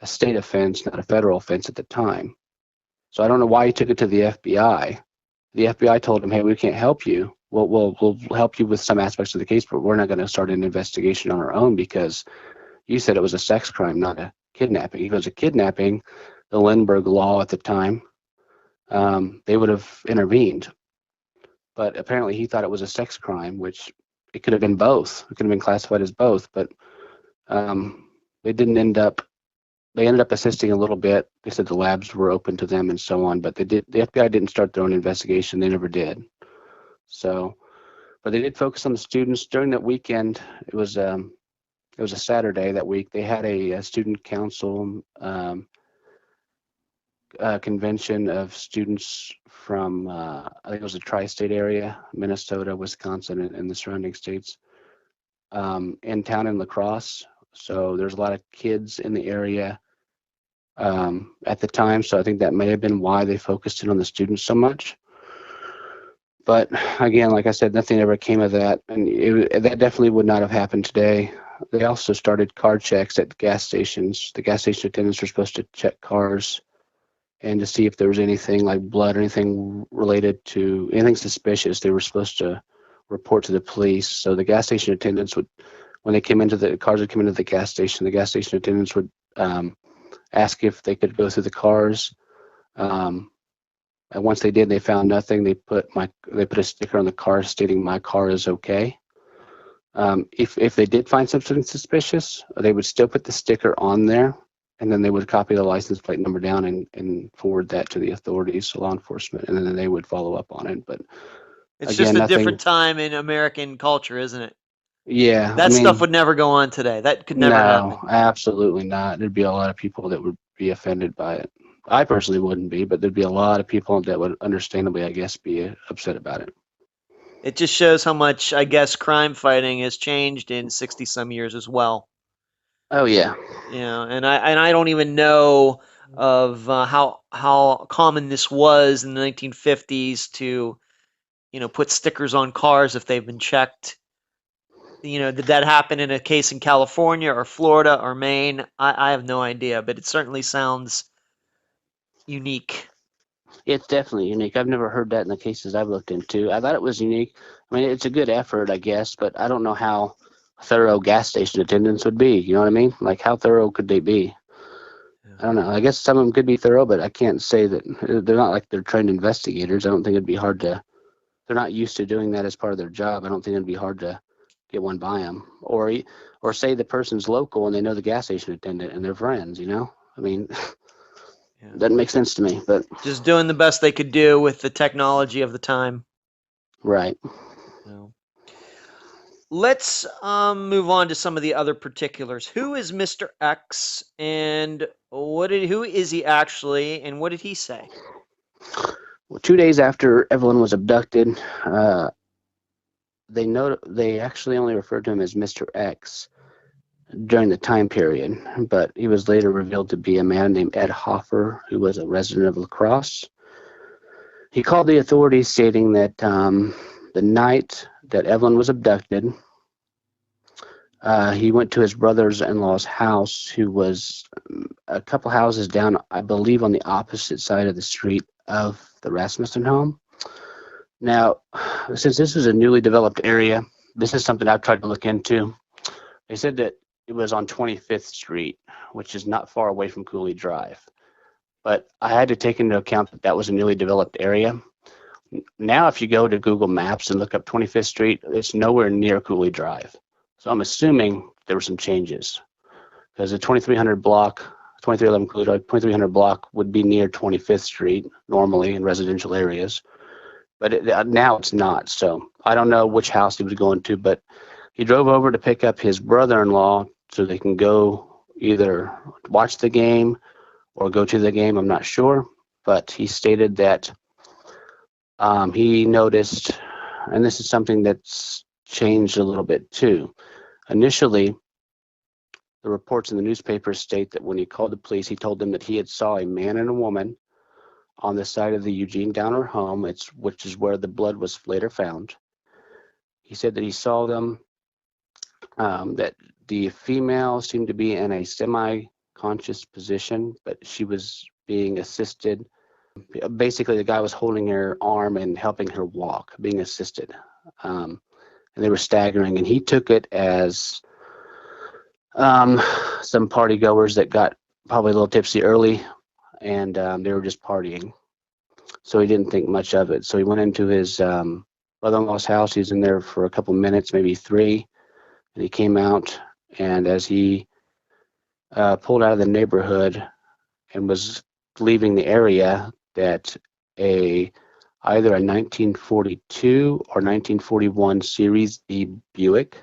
a state offense, not a federal offense at the time. So I don't know why he took it to the FBI. The FBI told him, "Hey, we can't help you. We'll help you with some aspects of the case, but we're not going to start an investigation on our own because you said it was a sex crime, not a kidnapping." If it was a kidnapping, the Lindbergh law at the time, they would have intervened. But apparently he thought it was a sex crime, which it could have been both. It could have been classified as both, but they didn't end up. They ended up assisting a little bit. They said the labs were open to them and so on, but the FBI didn't start their own investigation. They never did. So, but they did focus on the students during that weekend. It was a Saturday that week. They had a student council convention of students from I think it was the tri-state area, Minnesota, Wisconsin, and the surrounding states, in town in LaCrosse. So there's a lot of kids in the area at the time. So I think that may have been why they focused in on the students so much. But again, like I said, nothing ever came of that, and that definitely would not have happened today. They also started car checks at gas stations. The gas station attendants were supposed to check cars and to see if there was anything like blood or anything related to anything suspicious. They were supposed to report to the police. So the gas station attendants would, when they came into the cars would come into the gas station attendants would ask if they could go through the cars. And once they did, they found nothing. They put a sticker on the car stating "My car is okay." If they did find something suspicious, they would still put the sticker on there, and then they would copy the license plate number down and forward that to the authorities, law enforcement, and then they would follow up on it. But It's again, just a nothing. different time in American culture, isn't it? Yeah, That stuff would never go on today. That could never happen. no, absolutely not. There'd be a lot of people that would be offended by it. I personally wouldn't be, but there'd be a lot of people that would understandably, I guess, be upset about it. It just shows how much, I guess, crime fighting has changed in 60 some years as well. Oh yeah. And I don't even know of how common this was in the 1950s to put stickers on cars if they've been checked. Did that happen in a case in California or Florida or Maine? I have no idea, but it certainly sounds unique. It's definitely unique. I've never heard that in the cases I've looked into. I thought it was unique. I mean, it's a good effort, I guess, but I don't know how thorough gas station attendants would be. You know what I mean? Like, how thorough could they be? Yeah. I don't know. I guess some of them could be thorough, but I can't say that they're not like they're trained investigators. I don't think it'd be hard to. They're not used to doing that as part of their job. I don't think it'd be hard to get one by them, or say the person's local and they know the gas station attendant and they're friends. You know? I mean, Yeah. doesn't make sense to me, but Just doing the best they could do with the technology of the time. right. No. Let's move on to some of the other particulars. Who is Mr. X, and who is he actually, and what did he say? Well, 2 days after Evelyn was abducted, uh, they actually only referred to him as Mr. X during the time period, but he was later revealed to be a man named Ed Hoffer, who was a resident of LaCrosse. He called the authorities stating that the night that Evelyn was abducted, he went to his brother-in-law's house, who was a couple houses down, I believe, on the opposite side of the street of the Rasmussen home. Now, since this is a newly developed area, this is something I've tried to look into. They said that it was on 25th Street, which is not far away from Coulee Drive. But I had to take into account that that was a newly developed area. Now, if you go to Google Maps and look up 25th Street, it's nowhere near Coulee Drive. So I'm assuming there were some changes because the 2300 block, 2311 Coulee Drive, 2300 block would be near 25th Street normally in residential areas. But now it's not. So I don't know which house he was going to, but he drove over to pick up his brother-in-law so they can go either watch the game or go to the game. I'm not sure, but he stated that he noticed, and this is something that's changed a little bit too. Initially, the reports in the newspapers state that when he called the police, he told them that he had saw a man and a woman on the side of the Eugene Downer home, which is where the blood was later found. He said that he saw them, that the female seemed to be in a semi-conscious position, but she was being assisted. Basically, the guy was holding her arm and helping her walk, being assisted. And they were staggering, and he took it as some party goers that got probably a little tipsy early, and they were just partying. So he didn't think much of it. So he went into his brother-in-law's house. He was in there for a couple minutes, maybe 3, and he came out. And as he pulled out of the neighborhood and was leaving the area, that either a 1942 or 1941 Series B Buick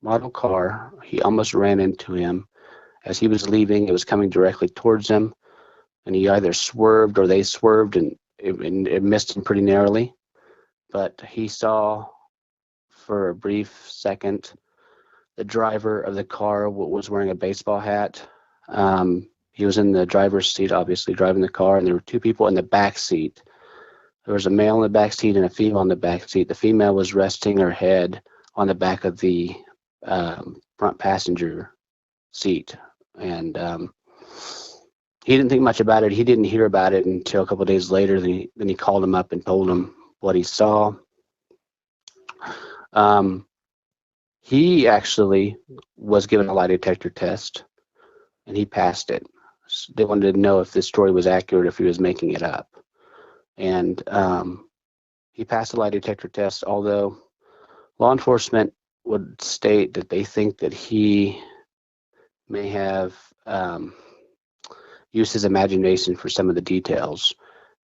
model car, he almost ran into him. As he was leaving, it was coming directly towards him, and he either swerved or they swerved, and it missed him pretty narrowly. But he saw for a brief second the driver of the car was wearing a baseball hat. He was in the driver's seat, obviously driving the car, and there were 2 people in the back seat. There was a male in the back seat and a female in the back seat. The female was resting her head on the back of the front passenger seat, and he didn't think much about it. He didn't hear about it until a couple of days later. Then he called him up and told him what he saw. He actually was given a lie detector test, and he passed it. They wanted to know if this story was accurate, if he was making it up. And he passed the lie detector test, although law enforcement would state that they think that he may have used his imagination for some of the details.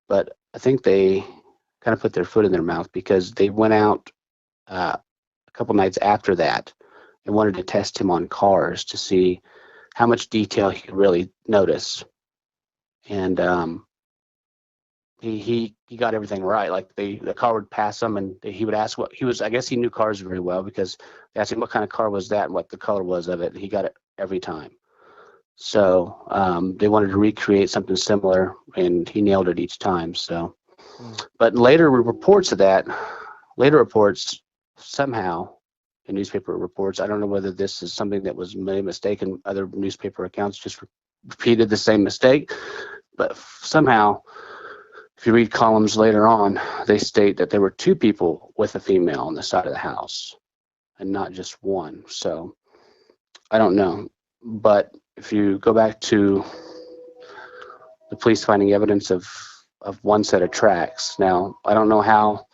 But I think they kind of put their foot in their mouth because they went out a couple nights after that and wanted to test him on cars to see how much detail he could really notice. And he got everything right. Like the car would pass him, and he would ask what he was. I guess he knew cars very well because they asked him what kind of car was that and what the color was of it, and he got it every time. So they wanted to recreate something similar, and he nailed it each time. So, but later reports somehow in newspaper reports. I don't know whether this is something that was made a mistake and other newspaper accounts just repeated the same mistake, but somehow, if you read columns later on, they state that there were two people with a female on the side of the house and not just one. So I don't know. But if you go back to the police finding evidence of one set of tracks, now I don't know how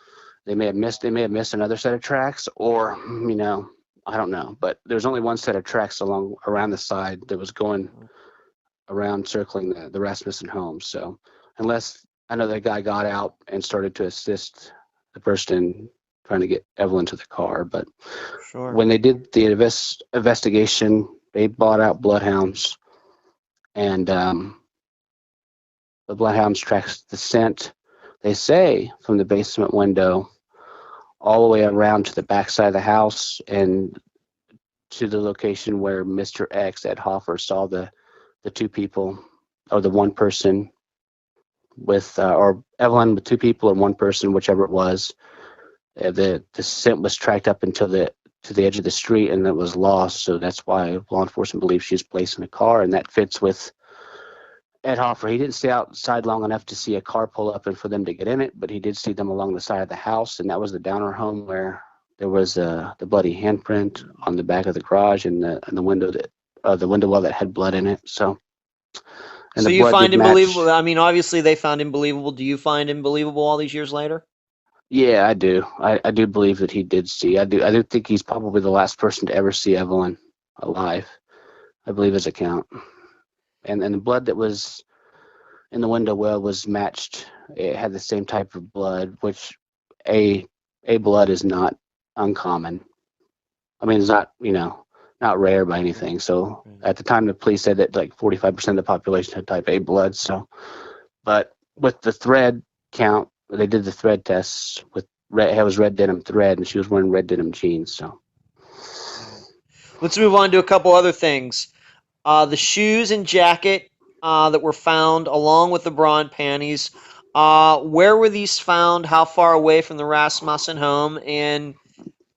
they may have missed another set of tracks, or I don't know. But there's only one set of tracks around the side that was going around circling the Rasmussen home. So unless I know that guy got out and started to assist the person trying to get Evelyn to the car. But when they did the investigation, they bought out bloodhounds, and the bloodhounds tracked the scent, they say, from the basement window all the way around to the back side of the house and to the location where Mr. X, Ed Hoffer, saw the two people, or the one person with, or Evelyn with two people and one person, whichever it was. The scent was tracked up until to the edge of the street, and it was lost. So that's why law enforcement believes she was placed in a car, and that fits with Ed Hoffer. He didn't stay outside long enough to see a car pull up and for them to get in it, but he did see them along the side of the house, and that was the Downer home where there was the bloody handprint on the back of the garage and the window the window well that had blood in it. So you find him believable? I mean, obviously they found him believable. Do you find him believable all these years later? Yeah, I do. I do believe that he did see. I do think he's probably the last person to ever see Evelyn alive. I believe his account. And the blood that was in the window well was matched. It had the same type of blood, which A blood is not uncommon. I mean, it's not, not rare by anything. So at the time, the police said that like 45% of the population had type A blood. So, but with the thread count, they did the thread tests with it was red denim thread, and she was wearing red denim jeans. So let's move on to a couple other things. The shoes and jacket that were found along with the bra and panties. Where were these found? How far away from the Rasmussen home? And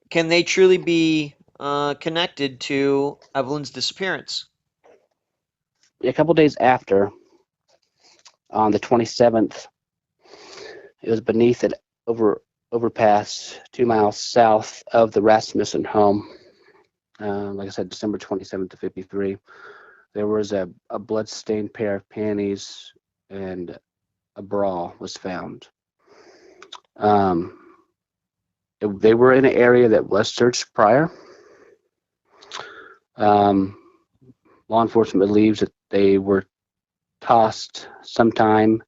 can they truly be connected to Evelyn's disappearance? A couple days after, on the 27th, it was beneath an overpass 2 miles south of the Rasmussen home. Like I said, December 27th of 53. There was a blood-stained pair of panties and a bra was found. They were in an area that was searched prior. Law enforcement believes that they were tossed sometime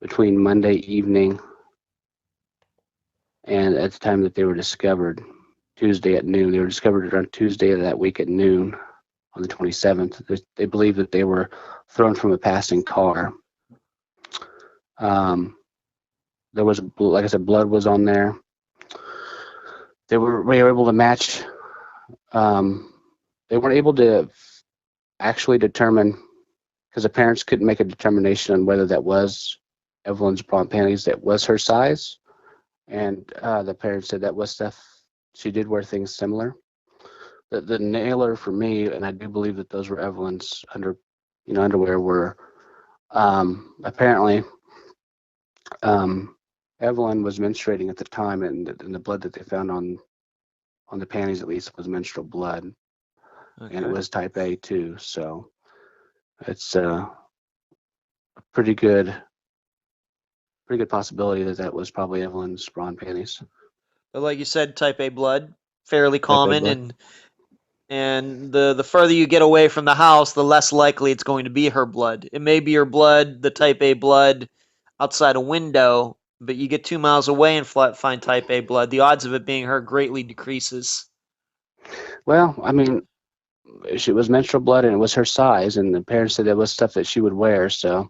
between Monday evening and at the time that they were discovered, Tuesday at noon. They were discovered around Tuesday of that week at noon on the 27th. They believe that they were thrown from a passing car. There was, like I said, blood was on there. They were able to match. They weren't able to actually determine, because the parents couldn't make a determination on whether that was Evelyn's bra and panties that was her size. And the parents said that was stuff. She did wear things similar. The nailer for me, and I do believe that those were Evelyn's underwear, were apparently Evelyn was menstruating at the time, and the blood that they found on the panties, at least, was menstrual blood. Okay. And it was type A too, so it's a pretty good possibility that was probably Evelyn's bra and panties. But like you said, type A blood, fairly common, blood. And the further you get away from the house, the less likely it's going to be her blood. It may be her blood, the type A blood, outside a window, but you get 2 miles away and find type A blood. The odds of it being her greatly decreases. Well, I mean, she was menstrual blood and it was her size, and the parents said that was stuff that she would wear, so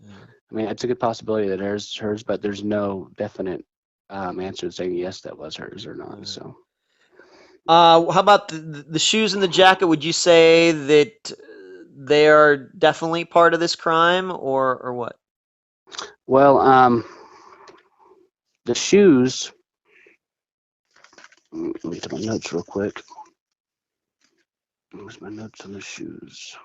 I mean, it's a good possibility that hers, but there's no definite answer saying yes, that was hers or not. So, How about the shoes and the jacket? Would you say that they are definitely part of this crime, or what? well, the shoes. Let me get my notes real quick. Where's my notes on the shoes?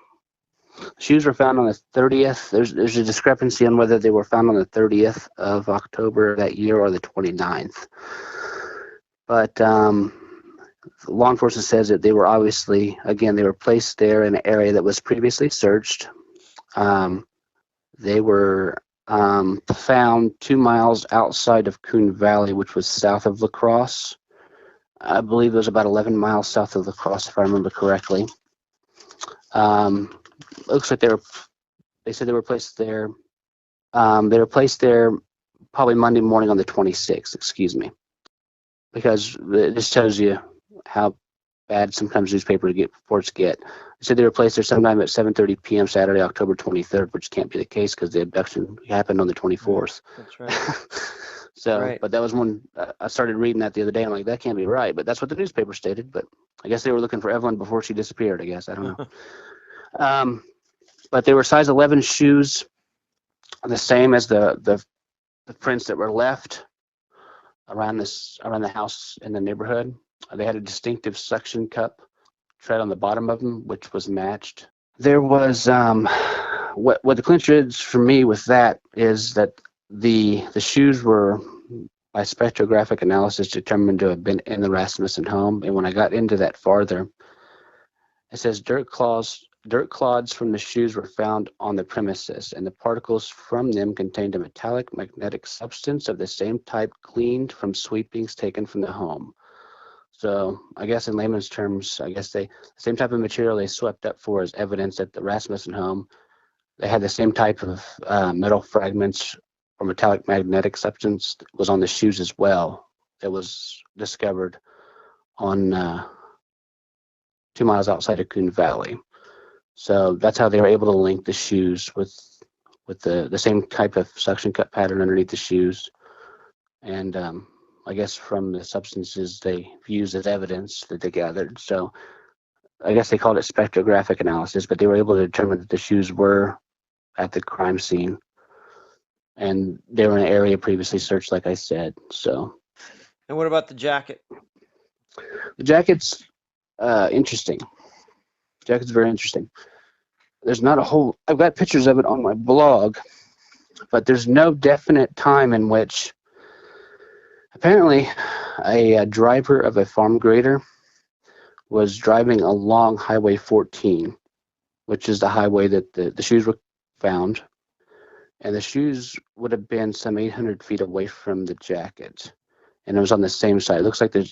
Shoes were found on the 30th. There's a discrepancy on whether they were found on the 30th of October that year or the 29th. But law enforcement says that they were obviously, again, they were placed there in an area that was previously searched. They were found 2 miles outside of Coon Valley, which was south of LaCrosse. I believe it was about 11 miles south of LaCrosse, if I remember correctly. Looks like they said they were placed there. They were placed there probably Monday morning on the 26th, excuse me, because this tells you how bad sometimes newspaper reports get. They said they were placed there sometime at 7:30 p.m. Saturday, October 23rd, which can't be the case because the abduction happened on the 24th. That's right. So, Right. but that was when I started reading that the other day. I'm like, that can't be right. But that's what the newspaper stated. But I guess they were looking for Evelyn before she disappeared, I guess. I don't know. But they were size 11 shoes, the same as the prints that were left around the house in the neighborhood. They had a distinctive suction cup tread on the bottom of them, which was matched. There was what the clinch is for me with that is that the shoes were by spectrographic analysis determined to have been in the Rasmussen home. And when I got into that farther, it says dirt clods from the shoes were found on the premises, and the particles from them contained a metallic magnetic substance of the same type gleaned from sweepings taken from the home. So I guess in layman's terms, I guess the same type of material they swept up for as evidence at the Rasmussen home. They had the same type of metal fragments or metallic magnetic substance that was on the shoes as well. That was discovered on 2 miles outside of Coon Valley. So that's how they were able to link the shoes with the same type of suction cut pattern underneath the shoes. And I guess from the substances they used as evidence that they gathered. So I guess they called it spectrographic analysis, but they were able to determine that the shoes were at the crime scene. And they were in an area previously searched, like I said. So. And what about the jacket? The jacket's interesting. The jacket's very interesting. There's not a whole. I've got pictures of it on my blog, but there's no definite time in which. Apparently, a driver of a farm grader was driving along Highway 14, which is the highway that the shoes were found, and the shoes would have been some 800 feet away from the jacket, and it was on the same side. It looks like they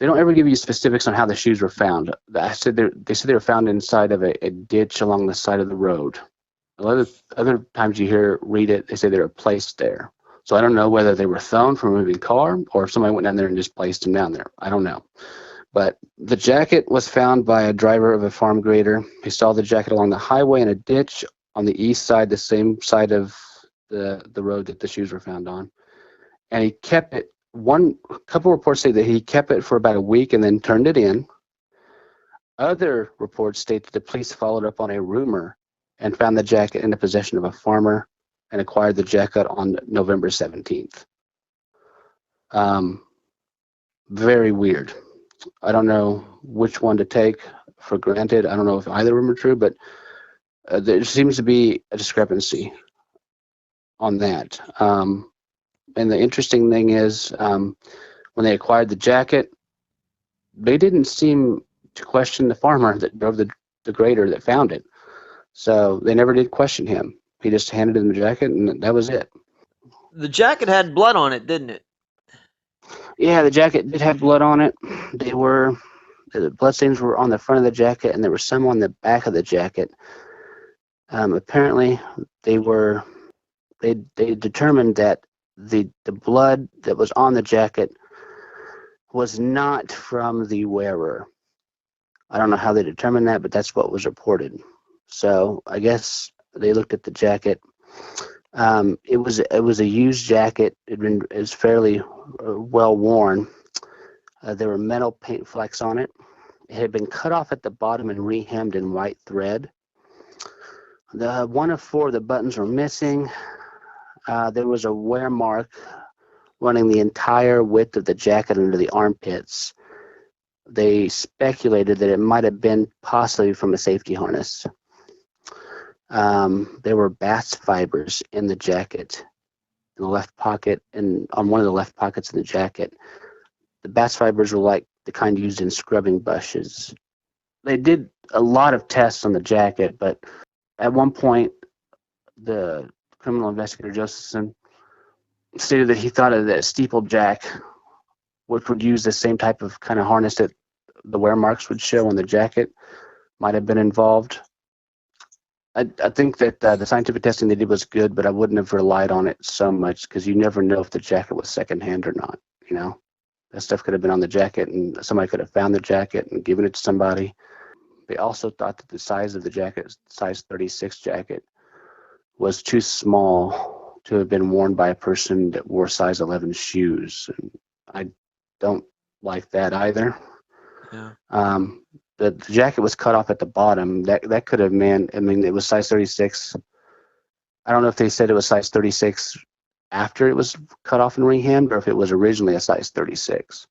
don't ever give you specifics on how the shoes were found. They said they were found inside of a ditch along the side of the road. Other times you read it, they say they were placed there. So I don't know whether they were thrown from a moving car or if somebody went down there and just placed them down there. I don't know. But the jacket was found by a driver of a farm grader. He saw the jacket along the highway in a ditch on the east side, the same side of the road that the shoes were found on. And he kept it. A couple reports say that he kept it for about a week and then turned it in. Other reports state that the police followed up on a rumor and found the jacket in the possession of a farmer and acquired the jacket on November 17th. Very weird. I don't know which one to take for granted. I don't know if either of them are true, but there seems to be a discrepancy on that. And the interesting thing is, when they acquired the jacket, they didn't seem to question the farmer that drove the grader that found it. So they never did question him. He just handed him the jacket, and that was it. The jacket had blood on it, didn't it? Yeah, the jacket did have blood on it. The bloodstains were on the front of the jacket, and there were some on the back of the jacket. Apparently, they determined that the blood that was on the jacket was not from the wearer. I don't know how they determined that, but that's what was reported. So I guess they looked at the jacket It was a used jacket. It was fairly well worn. There were metal paint flecks on it. It had been cut off at the bottom and rehemmed in white thread. The one of four of the buttons were missing. There was a wear mark running the entire width of the jacket under the armpits. They speculated that it might have been possibly from a safety harness. There were bass fibers in the jacket, in the left pocket, and on one of the left pockets in the jacket. The bass fibers were like the kind used in scrubbing brushes. They did a lot of tests on the jacket, but at one point, the criminal investigator Josephson stated that he thought of that steeplejack, which would use the same type of kind of harness that the wear marks would show on the jacket, might have been involved. I think that the scientific testing they did was good, but I wouldn't have relied on it so much because you never know if the jacket was secondhand or not. You know, that stuff could have been on the jacket, and somebody could have found the jacket and given it to somebody. They also thought that the size of the jacket, size 36 jacket, was too small to have been worn by a person that wore size 11 shoes. And I don't like that either. Yeah. The jacket was cut off at the bottom. That could have meant, I mean, it was size 36. I don't know if they said it was size 36 after it was cut off and rehemmed, or if it was originally a size 36.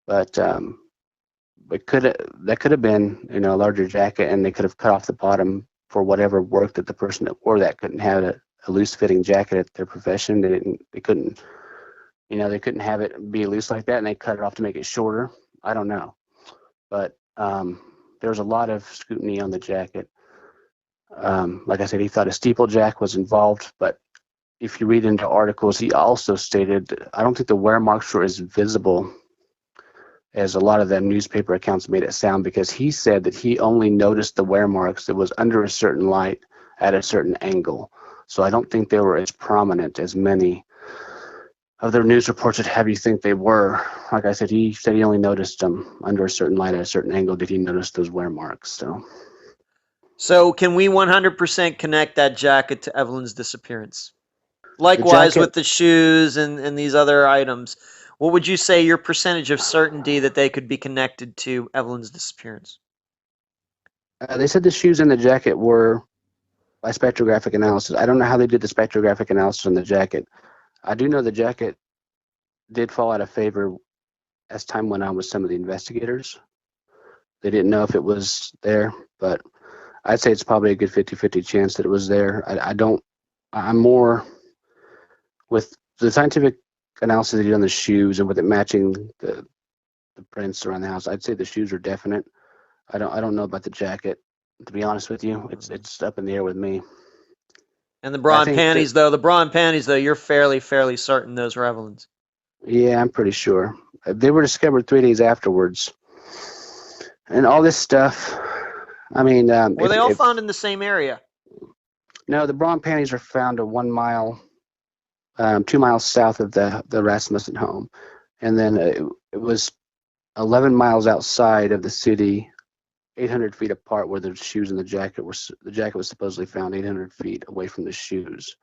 But that could have been, you know, a larger jacket, and they could have cut off the bottom for whatever work that the person that wore that couldn't have a loose fitting jacket at their profession. They couldn't have it be loose like that, and they cut it off to make it shorter. I don't know, but there was a lot of scrutiny on the jacket. Like I said, he thought a steeplejack was involved, but if you read into articles, he also stated, I don't think the wear marks were as visible as a lot of the newspaper accounts made it sound, because he said that he only noticed the wear marks that was under a certain light at a certain angle. So I don't think they were as prominent as many of the news reports would have you think they were. Like I said, he only noticed them under a certain light at a certain angle. Did he notice those wear marks? So can we 100% connect that jacket to Evelyn's disappearance? Likewise with the shoes and these other items. What would you say your percentage of certainty that they could be connected to Evelyn's disappearance? They said the shoes and the jacket were by spectrographic analysis. I don't know how they did the spectrographic analysis on the jacket. I do know the jacket did fall out of favor as time went on with some of the investigators. They didn't know if it was there, but I'd say it's probably a good 50-50 chance that it was there. I'm more with the scientific analysis they did on the shoes and with it matching the prints around the house. I'd say the shoes are definite. I don't know about the jacket, to be honest with you. It's up in the air with me. And the bra and panties, though, you're fairly certain those were Evelyn's. Yeah, I'm pretty sure. They were discovered 3 days afterwards. And all this stuff, I mean... were they all found in the same area? No, the bra and panties are found 1 mile, 2 miles south of the Rasmussen home. And then it was 11 miles outside of the city, 800 feet apart, where the shoes and the jacket was supposedly found 800 feet away from the shoes.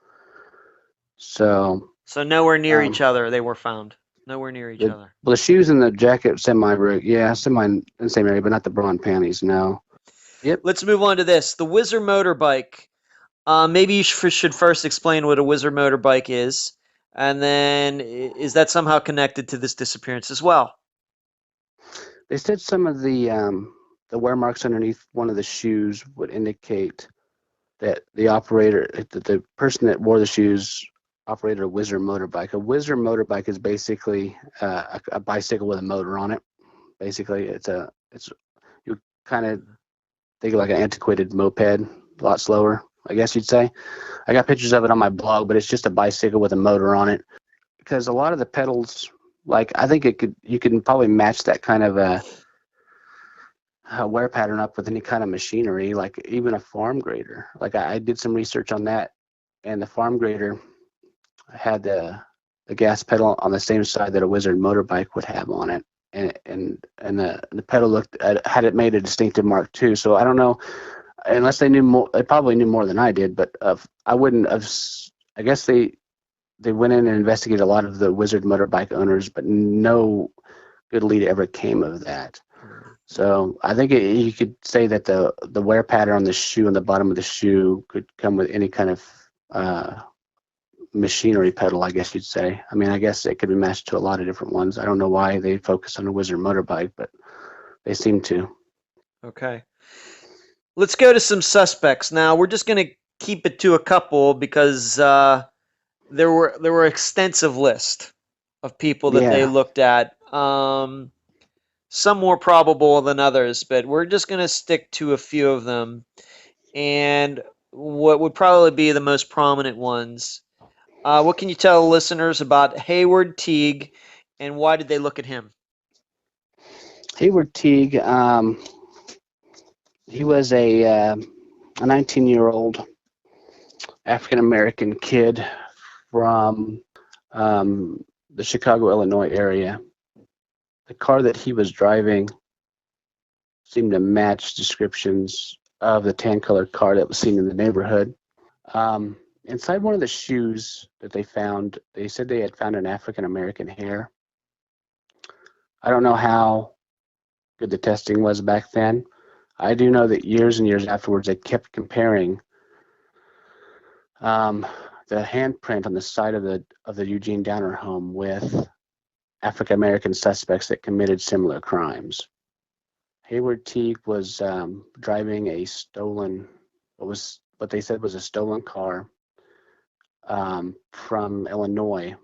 So nowhere near each other they were found. Nowhere near each other. Well, the shoes and the jacket semi in the same area, but not the bra and panties. No. Yep. Let's move on to this. The Whizzer Motorbike. Maybe you should first explain what a Whizzer Motorbike is, and then is that somehow connected to this disappearance as well? They said some of the wear marks underneath one of the shoes would indicate that the person that wore the shoes operated a Whizzer motorbike. A Whizzer motorbike is basically a bicycle with a motor on it. Basically, you kind of think of like an antiquated moped, a lot slower, I guess you'd say. I got pictures of it on my blog, but it's just a bicycle with a motor on it. Because a lot of the pedals, like I think you can probably match that kind of a wear pattern up with any kind of machinery, like even a farm grader. Like I did some research on that, and the farm grader had the gas pedal on the same side that a Whizzer motorbike would have on it, and the pedal had it made a distinctive mark too. So I don't know. unless they knew more. They probably knew more than I did, but I wouldn't have. I guess they went in and investigated a lot of the Whizzer Motorbike owners, but no good lead ever came of that. So I think you could say that the wear pattern on the shoe on the bottom of the shoe could come with any kind of machinery pedal, I guess you'd say. I mean, I guess it could be matched to a lot of different ones. I don't know why they focus on a Whizzer Motorbike, but they seem to. Okay. Let's go to some suspects now. We're just going to keep it to a couple because there were extensive list of people that they Yeah. looked at. Some more probable than others, but we're just going to stick to a few of them. And what would probably be the most prominent ones. What can you tell listeners about Hayward Teague, and why did they look at him? Hayward Teague, he was a 19-year-old African American kid from the Chicago, Illinois area. The car that he was driving seemed to match descriptions of the tan-colored car that was seen in the neighborhood. Inside one of the shoes that they found, they said they had found an African American hair. I don't know how good the testing was back then. I do know that years and years afterwards, they kept comparing the handprint on the side of the Eugene Downer home with African American suspects that committed similar crimes. Hayward Teague was driving a stolen, what they said was a stolen car from Illinois,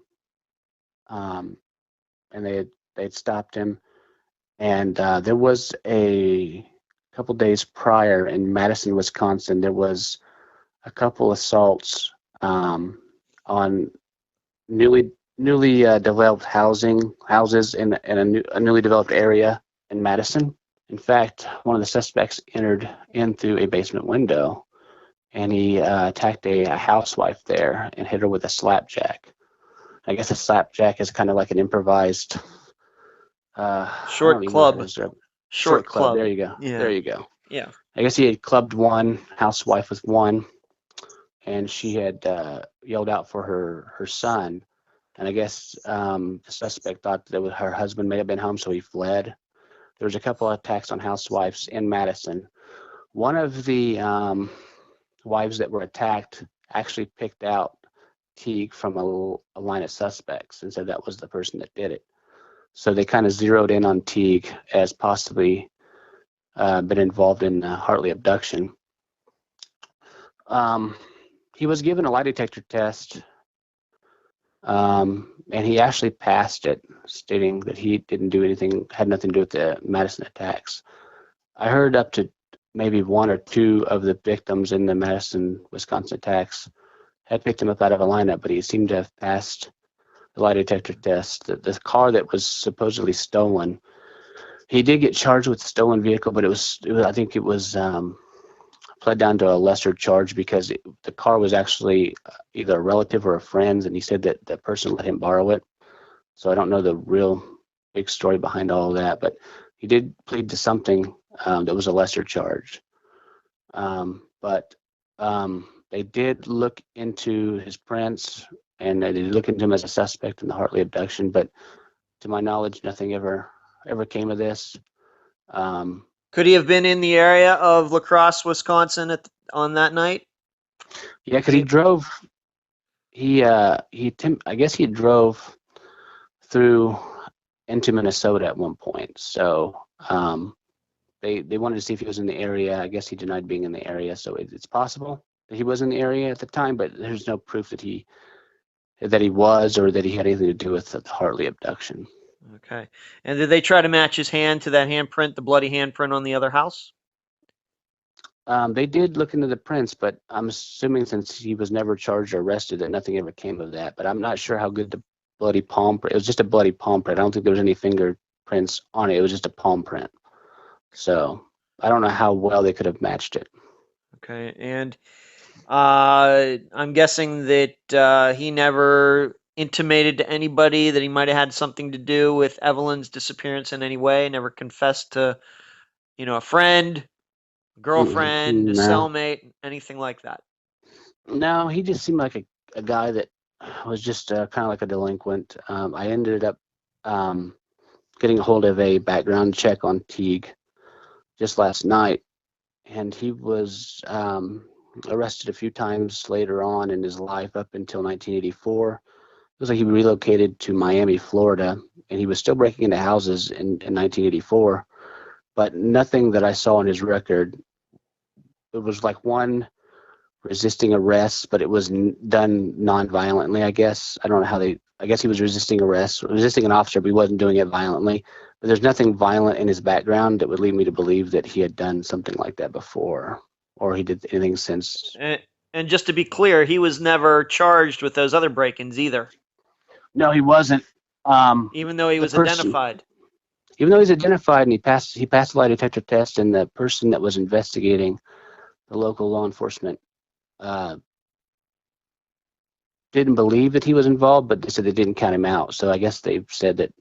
and they'd stopped him. And there was a couple days prior in Madison, Wisconsin, there was a couple assaults on newly developed houses in a newly developed area in Madison. In fact, one of the suspects entered in through a basement window, and he attacked a housewife there and hit her with a slapjack. I guess a slapjack is kind of like an improvised Short club. Short club. There you go. Yeah. There you go. Yeah. I guess he had clubbed one housewife with one, and she had yelled out for her son. And I guess the suspect thought that her husband may have been home, so he fled. There was a couple of attacks on housewives in Madison. One of the wives that were attacked actually picked out Teague from a line of suspects and said that was the person that did it. So they kind of zeroed in on Teague as possibly been involved in the Hartley abduction. He was given a lie detector test, and he actually passed it, stating that he didn't do anything, had nothing to do with the Madison attacks. I heard up to maybe one or two of the victims in the Madison, Wisconsin attacks had picked him up out of a lineup, but he seemed to have passed the lie detector test. The car that was supposedly stolen, he did get charged with the stolen vehicle, but it was I think it was pled down to a lesser charge because the car was actually either a relative or a friend, and he said that the person let him borrow it. So I don't know the real big story behind all of that, but he did plead to something that was a lesser charge. But they did look into his prints, and they did look into him as a suspect in the Hartley abduction, but to my knowledge, nothing ever came of this. Could he have been in the area of LaCrosse, Wisconsin on that night? Yeah, because he drove. I guess he drove through into Minnesota at one point. So they wanted to see if he was in the area. I guess he denied being in the area. So it's possible that he was in the area at the time, but there's no proof that he was or that he had anything to do with the Hartley abduction. Okay. And did they try to match his hand to that handprint, the bloody handprint on the other house? They did look into the prints, but I'm assuming since he was never charged or arrested that nothing ever came of that. But I'm not sure how good the bloody palm print. It was just a bloody palm print. I don't think there was any fingerprints on it. It was just a palm print. So I don't know how well they could have matched it. Okay. And I'm guessing that he never intimated to anybody that he might have had something to do with Evelyn's disappearance in any way, never confessed to, a friend, Girlfriend, No, cellmate, anything like that? no, he just seemed like a guy that was just kind of like a delinquent. I ended up um, getting a hold of a background check on Teague just last night, and he was arrested a few times later on in his life up until 1984. It was like he relocated to Miami, Florida, and he was still breaking into houses in 1984, but nothing that I saw in his record. It was like one resisting arrest, but it was done non-violently, I guess. I don't know how they. I guess he was resisting arrest, resisting an officer, but he wasn't doing it violently. But there's nothing violent in his background that would lead me to believe that he had done something like that before, or he did anything since. And just to be clear, he was never charged with those other break-ins either, No, he wasn't. even though he The was person, identified. even though he's identified and he passed the lie detector test, and the person that was investigating, the local law enforcement, uh, didn't believe that he was involved, but they said they didn't count him out. So I guess they said that,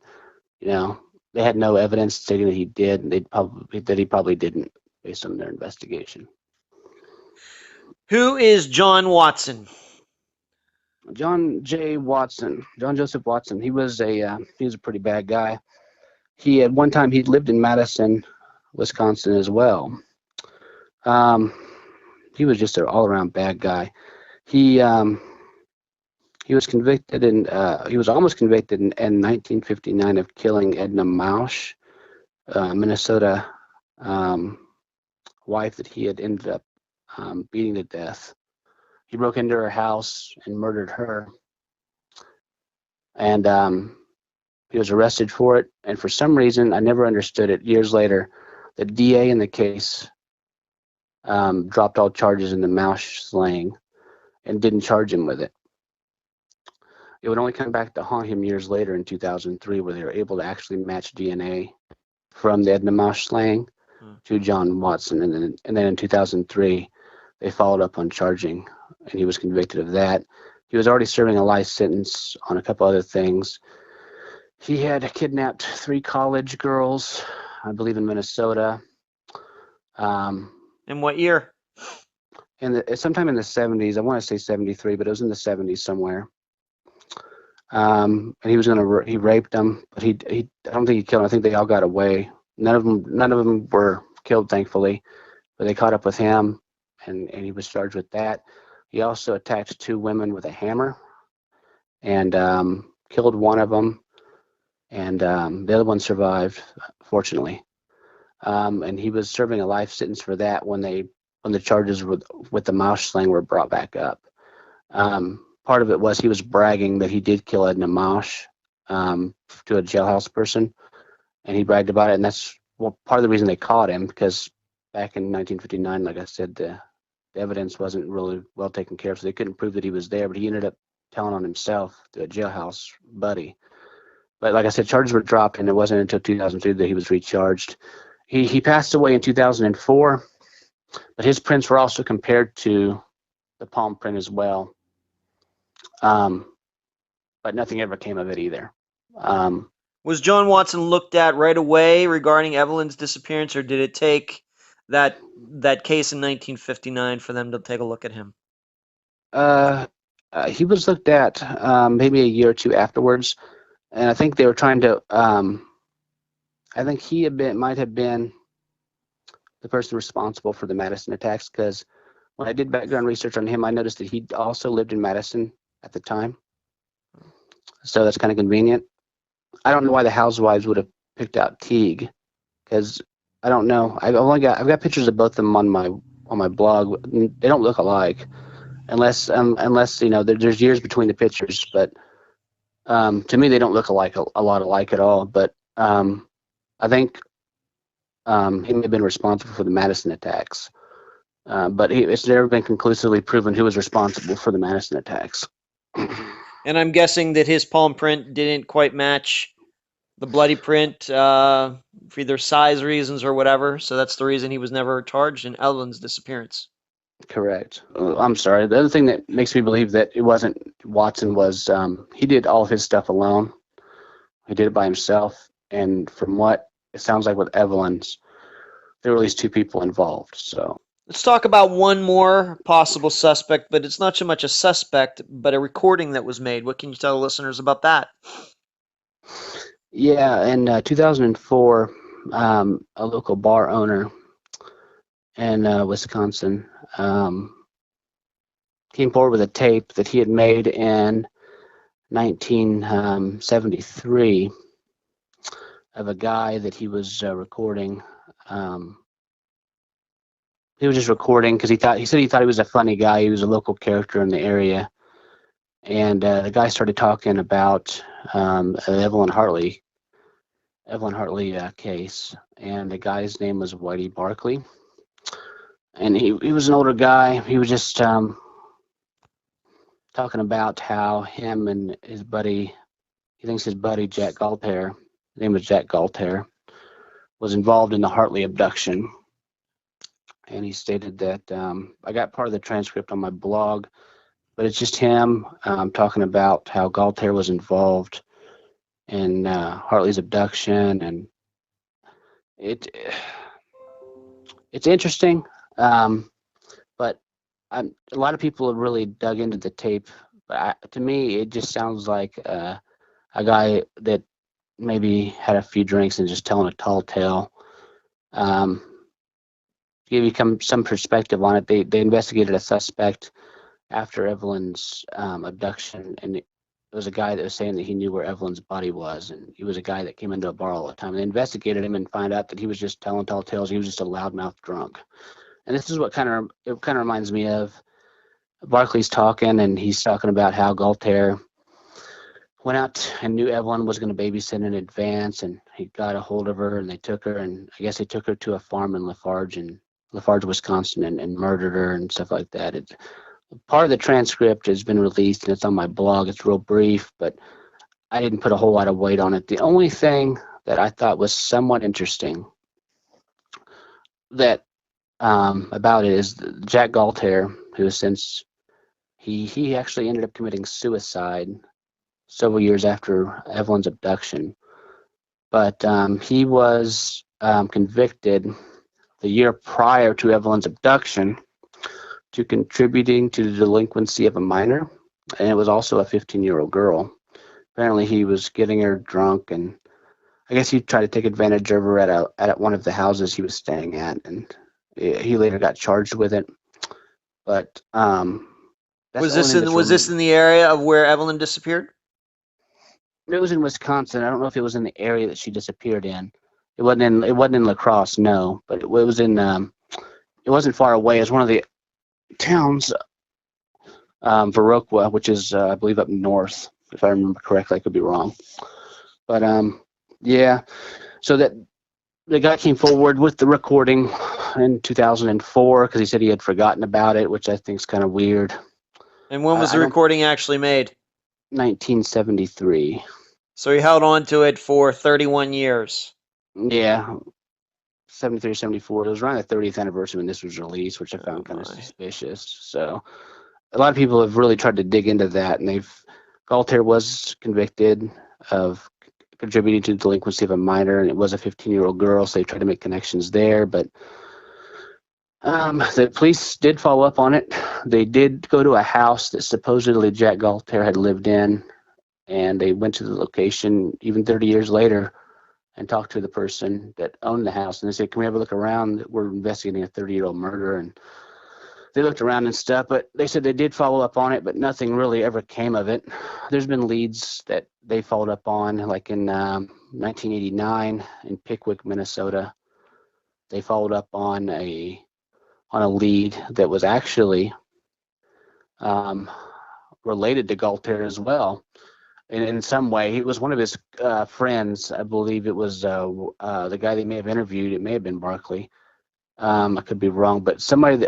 you know, they had no evidence stating that he did, and he probably didn't, based on their investigation. Who is John Watson? John Joseph Watson. He was a pretty bad guy. He at one time he lived in Madison, Wisconsin as well. He was just an all around bad guy. He he was convicted and he was almost convicted in 1959 of killing Edna Mausch, Minnesota wife that he had ended up beating to death. He broke into her house and murdered her, and he was arrested for it. And for some reason, I never understood it. Years later, the DA in the case dropped all charges in the Mausch slaying and didn't charge him with it. It would only come back to haunt him years later in 2003, where they were able to actually match DNA from the Edna Mausch slaying to John Watson, and then in 2003, they followed up on charging, and he was convicted of that. He was already serving a life sentence on a couple other things. He had kidnapped 3 college girls, I believe in Minnesota. In what year? Sometime in the 70s. I want to say 73, but it was in the 70s somewhere. And he raped them, but I don't think he killed them. I think they all got away. None of them were killed, thankfully, but they caught up with him, and he was charged with that. He also attacked 2 women with a hammer and killed one of them, and the other one survived, fortunately. And he was serving a life sentence for that when the charges with the Mausch slaying were brought back up. Part of it was he was bragging that he did kill Edna Mausch to a jailhouse person, and he bragged about it. And that's part of the reason they caught him, because back in 1959, like I said, the evidence wasn't really well taken care of, so they couldn't prove that he was there. But he ended up telling on himself to a jailhouse buddy. But like I said, charges were dropped, and it wasn't until 2002 that he was recharged. He passed away in 2004, but his prints were also compared to the palm print as well. But nothing ever came of it either. Was John Watson looked at right away regarding Evelyn's disappearance, or did it take that case in 1959 for them to take a look at him? He was looked at maybe a year or two afterwards, and I think they were trying to. I think he might have been the person responsible for the Madison attacks, because when I did background research on him, I noticed that he also lived in Madison at the time. So that's kind of convenient. I don't know why the housewives would have picked out Teague, because I don't know. I've got pictures of both of them on my blog. They don't look alike, unless there's years between the pictures. But to me, they don't look alike a lot alike at all. But I think he may have been responsible for the Madison attacks. But it's never been conclusively proven who was responsible for the Madison attacks. And I'm guessing that his palm print didn't quite match the bloody print for either size reasons or whatever. So that's the reason he was never charged in Evelyn's disappearance. Correct. I'm sorry. The other thing that makes me believe that it wasn't Watson was he did all of his stuff alone. He did it by himself. And from what it sounds like with Evelyn's, there were at least two people involved. So Let's talk about one more possible suspect, but it's not so much a suspect, but a recording that was made. What can you tell the listeners about that? yeah, in 2004, a local bar owner in Wisconsin came forward with a tape that he had made in 1973 of a guy that he was recording. He was just recording because he said he thought he was a funny guy. He was a local character in the area, and the guy started talking about Evelyn Hartley case, and the guy's name was Whitey Barkley, and he was an older guy. He was just talking about how him and his buddy, he thinks his buddy Jack Galtair, his name was Jack Galtair, was involved in the Hartley abduction. And he stated that I got part of the transcript on my blog, but it's just him talking about how Galtair was involved in Hartley's abduction, and it's interesting. But a lot of people have really dug into the tape. But to me, it just sounds like a guy that maybe had a few drinks and just telling a tall tale. Give you some perspective on it. They investigated a suspect after Evelyn's abduction, and it was a guy that was saying that he knew where Evelyn's body was, and he was a guy that came into a bar all the time. And they investigated him and found out that he was just telling tall tales. He was just a loudmouth drunk. And this is what kind of reminds me of Barkley's talking, and he's talking about how Galtair went out and knew Evelyn was going to babysit in advance, and he got a hold of her, and they took her, and I guess they took her to a farm in Lafarge, Wisconsin, and murdered her and stuff like that. Part of the transcript has been released, and it's on my blog. It's real brief, but I didn't put a whole lot of weight on it. The only thing that I thought was somewhat interesting that about it is Jack Galtair, who has since he actually ended up committing suicide several years after Evelyn's abduction, but he was convicted the year prior to Evelyn's abduction to contributing to the delinquency of a minor, and it was also a 15-year-old girl. Apparently, he was getting her drunk, and I guess he tried to take advantage of her at one of the houses he was staying at, and he later got charged with it. But was this in the area of where Evelyn disappeared? It was in Wisconsin. I don't know if it was in the area that she disappeared in. It wasn't in LaCrosse, no, but it was in. It wasn't far away. It was one of the towns, Viroqua, which is I believe up north, if I remember correctly. I could be wrong, but yeah. So that the guy came forward with the recording in 2004 because he said he had forgotten about it, which I think is kind of weird. And when was the recording actually made? 1973. So he held on to it for 31 years. Yeah, 73, 74. It was around the 30th anniversary when this was released, which I found kind of suspicious. So a lot of people have really tried to dig into that, and Galtair was convicted of contributing to the delinquency of a minor, and it was a 15-year-old girl, so they tried to make connections there, but the police did follow up on it. They did go to a house that supposedly Jack Galtair had lived in, and they went to the location even 30 years later and talked to the person that owned the house, and they said, "Can we have a look around? We're investigating a 30-year-old murder." And they looked around and stuff, but they said they did follow up on it, but nothing really ever came of it. There's been leads that they followed up on, like in 1989 in Pickwick, Minnesota. They followed up on a lead that was actually related to Galtair as well. In some way, it was one of his friends. I believe it was the guy they may have interviewed. It may have been Barkley. I could be wrong, but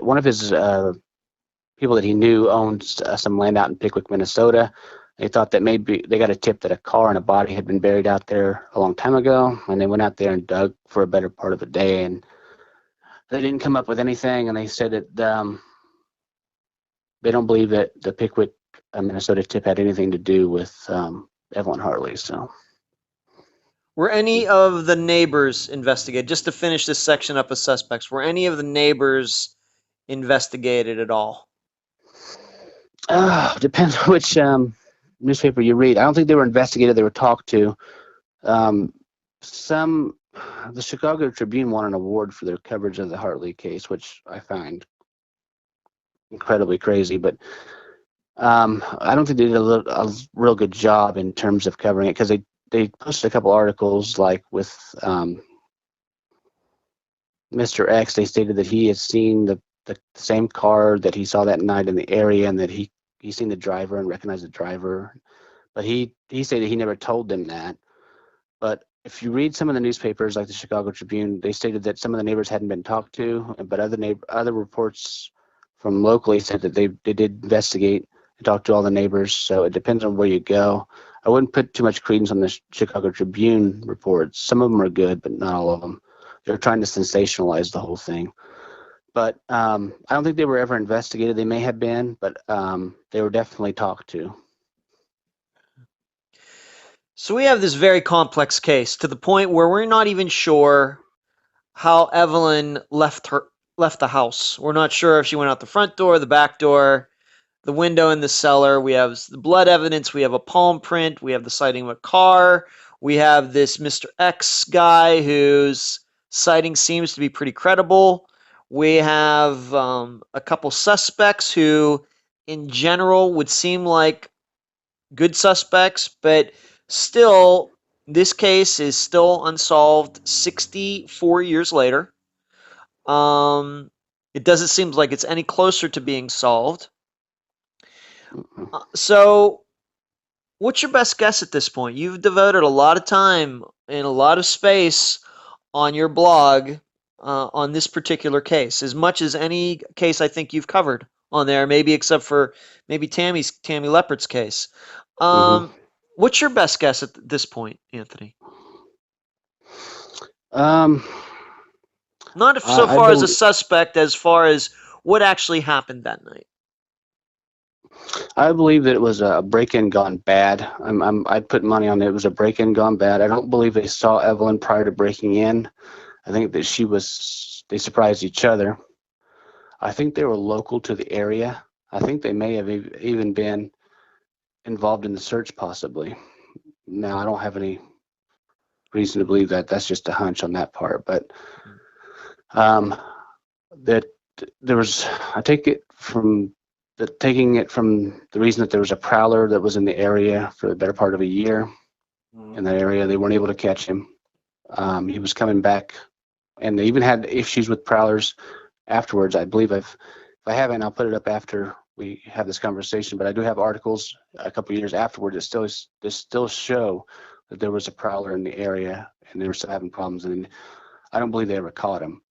one of his people that he knew owned some land out in Pickwick, Minnesota. They thought that maybe they got a tip that a car and a body had been buried out there a long time ago, and they went out there and dug for a better part of a day, and they didn't come up with anything. And they said that they don't believe that the Pickwick, Minnesota tip had anything to do with Evelyn Hartley. So, Were any of the neighbors investigated? Just to finish this section up of suspects, were any of the neighbors investigated at all? Depends on which newspaper you read. I don't think they were investigated. They were talked to. Um, the Chicago Tribune won an award for their coverage of the Hartley case, which I find incredibly crazy. But I don't think they did a real good job in terms of covering it, because they posted a couple articles, like with Mr. X. They stated that he had seen the same car that he saw that night in the area, and that he seen the driver and recognized the driver. But he stated he never told them that. But if you read some of the newspapers, like the Chicago Tribune, they stated that some of the neighbors hadn't been talked to, but other reports from locally said that they did investigate and talk to all the neighbors. So it depends on where you go. I wouldn't put too much credence on the Chicago Tribune reports. Some of them are good, but not all of them. They're trying to sensationalize the whole thing. But I don't think they were ever investigated. They may have been, but they were definitely talked to. So we have this very complex case, to the point where we're not even sure how Evelyn left the house. We're not sure if she went out the front door, the back door, the window in the cellar. We have the blood evidence. We have a palm print. We have the sighting of a car. We have this Mr. X guy whose sighting seems to be pretty credible. We have a couple suspects who, in general, would seem like good suspects, but still, this case is still unsolved 64 years later. It doesn't seem like it's any closer to being solved. So, what's your best guess at this point? You've devoted a lot of time and a lot of space on your blog on this particular case, as much as any case I think you've covered on there, maybe except for maybe Tammy Leppert's case. What's your best guess at this point, Anthony? Not so far as a suspect, as far as what actually happened that night. I believe that it was a break-in gone bad. I'd put money on it was a break-in gone bad. I don't believe they saw Evelyn prior to breaking in. I think that they surprised each other. I think they were local to the area. I think they may have even been involved in the search, possibly. Now, I don't have any reason to believe that. That's just a hunch on that part. But that there was, I take it from taking it from the reason that there was a prowler that was in the area for the better part of a year. In that area, they weren't able to catch him. He was coming back, and they even had issues with prowlers afterwards. I believe if I haven't, I'll put it up after we have this conversation. But I do have articles a couple of years afterward that still show that there was a prowler in the area, and they were still having problems. And I don't believe they ever caught him.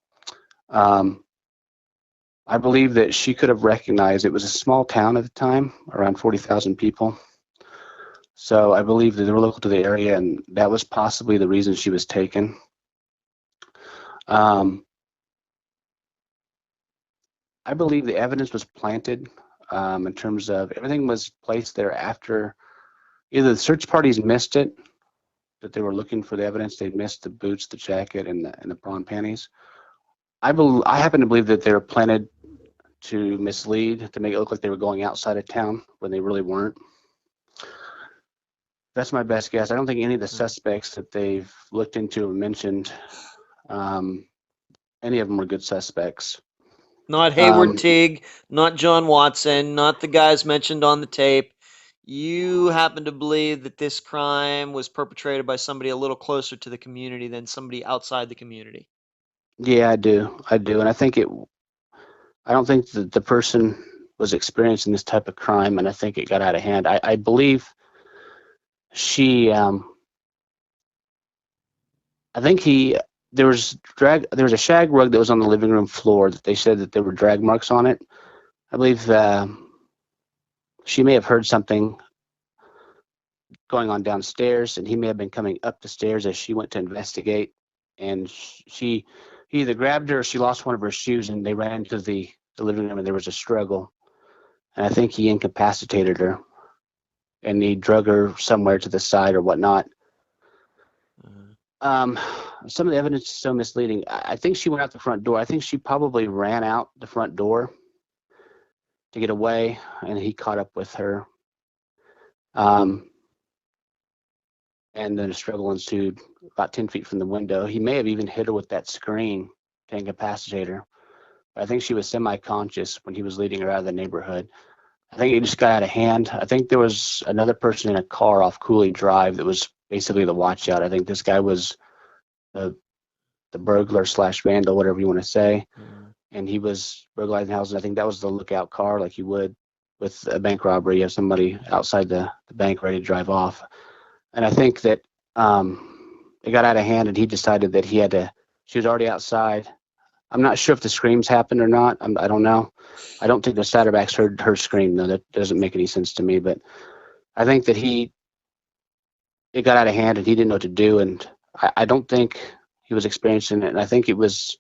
I believe that she could have recognized it was a small town at the time, around 40,000 people. So I believe that they were local to the area, and that was possibly the reason she was taken. I believe the evidence was planted in terms of everything was placed there after either the search parties missed it, that they were looking for the evidence. They missed the boots, the jacket, and the bra and panties. I happen to believe that they were planted to mislead, to make it look like they were going outside of town when they really weren't. That's my best guess. I don't think any of the suspects that they've looked into or mentioned, any of them were good suspects. Not Hayward Teague, not John Watson, not the guys mentioned on the tape. You happen to believe that this crime was perpetrated by somebody a little closer to the community than somebody outside the community. Yeah, I do. And I don't think that the person was experiencing this type of crime, and I think it got out of hand. I believe there was a shag rug that was on the living room floor that they said that there were drag marks on it. I believe she may have heard something going on downstairs, and he may have been coming up the stairs as she went to investigate, and he either grabbed her or she lost one of her shoes, and they ran into the living room, and there was a struggle. And I think he incapacitated her, and he drug her somewhere to the side or whatnot. Um, some of the evidence is so misleading. I think she went out the front door. I think she probably ran out the front door to get away, and he caught up with her. And then a struggle ensued about 10 feet from the window. He may have even hit her with that screen to incapacitate her. But I think she was semi-conscious when he was leading her out of the neighborhood. I think it just got out of hand. I think there was another person in a car off Coulee Drive that was basically the watchout. I think this guy was the burglar slash vandal, whatever you want to say. And he was burglarizing houses. I think that was the lookout car, like you would with a bank robbery. You have somebody outside the bank ready to drive off. And I think that it got out of hand, and he decided that she was already outside. I'm not sure if the screams happened or not. I don't know. I don't think the Satterbacks heard her scream, though. That doesn't make any sense to me. But I think that it got out of hand, and he didn't know what to do. And I don't think he was experiencing it. And I think it was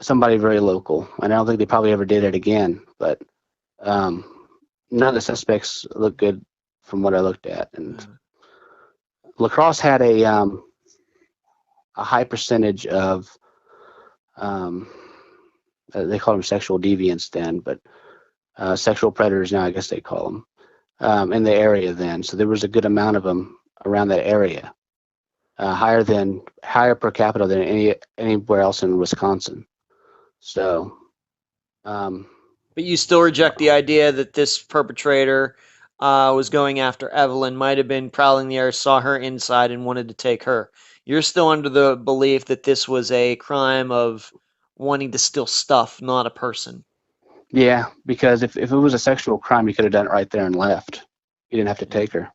somebody very local. And I don't think they probably ever did it again. But none of the suspects look good from what I looked at. And LaCrosse had a high percentage of they call them sexual deviants then, but sexual predators now, I guess they call them, in the area then. So there was a good amount of them around that area, higher per capita than anywhere else in Wisconsin. So, But you still reject the idea that this perpetrator was going after Evelyn, might have been prowling the area, saw her inside, and wanted to take her. You're still under the belief that this was a crime of wanting to steal stuff, not a person. yeah, because if it was a sexual crime, he could have done it right there and left. He didn't have to take her.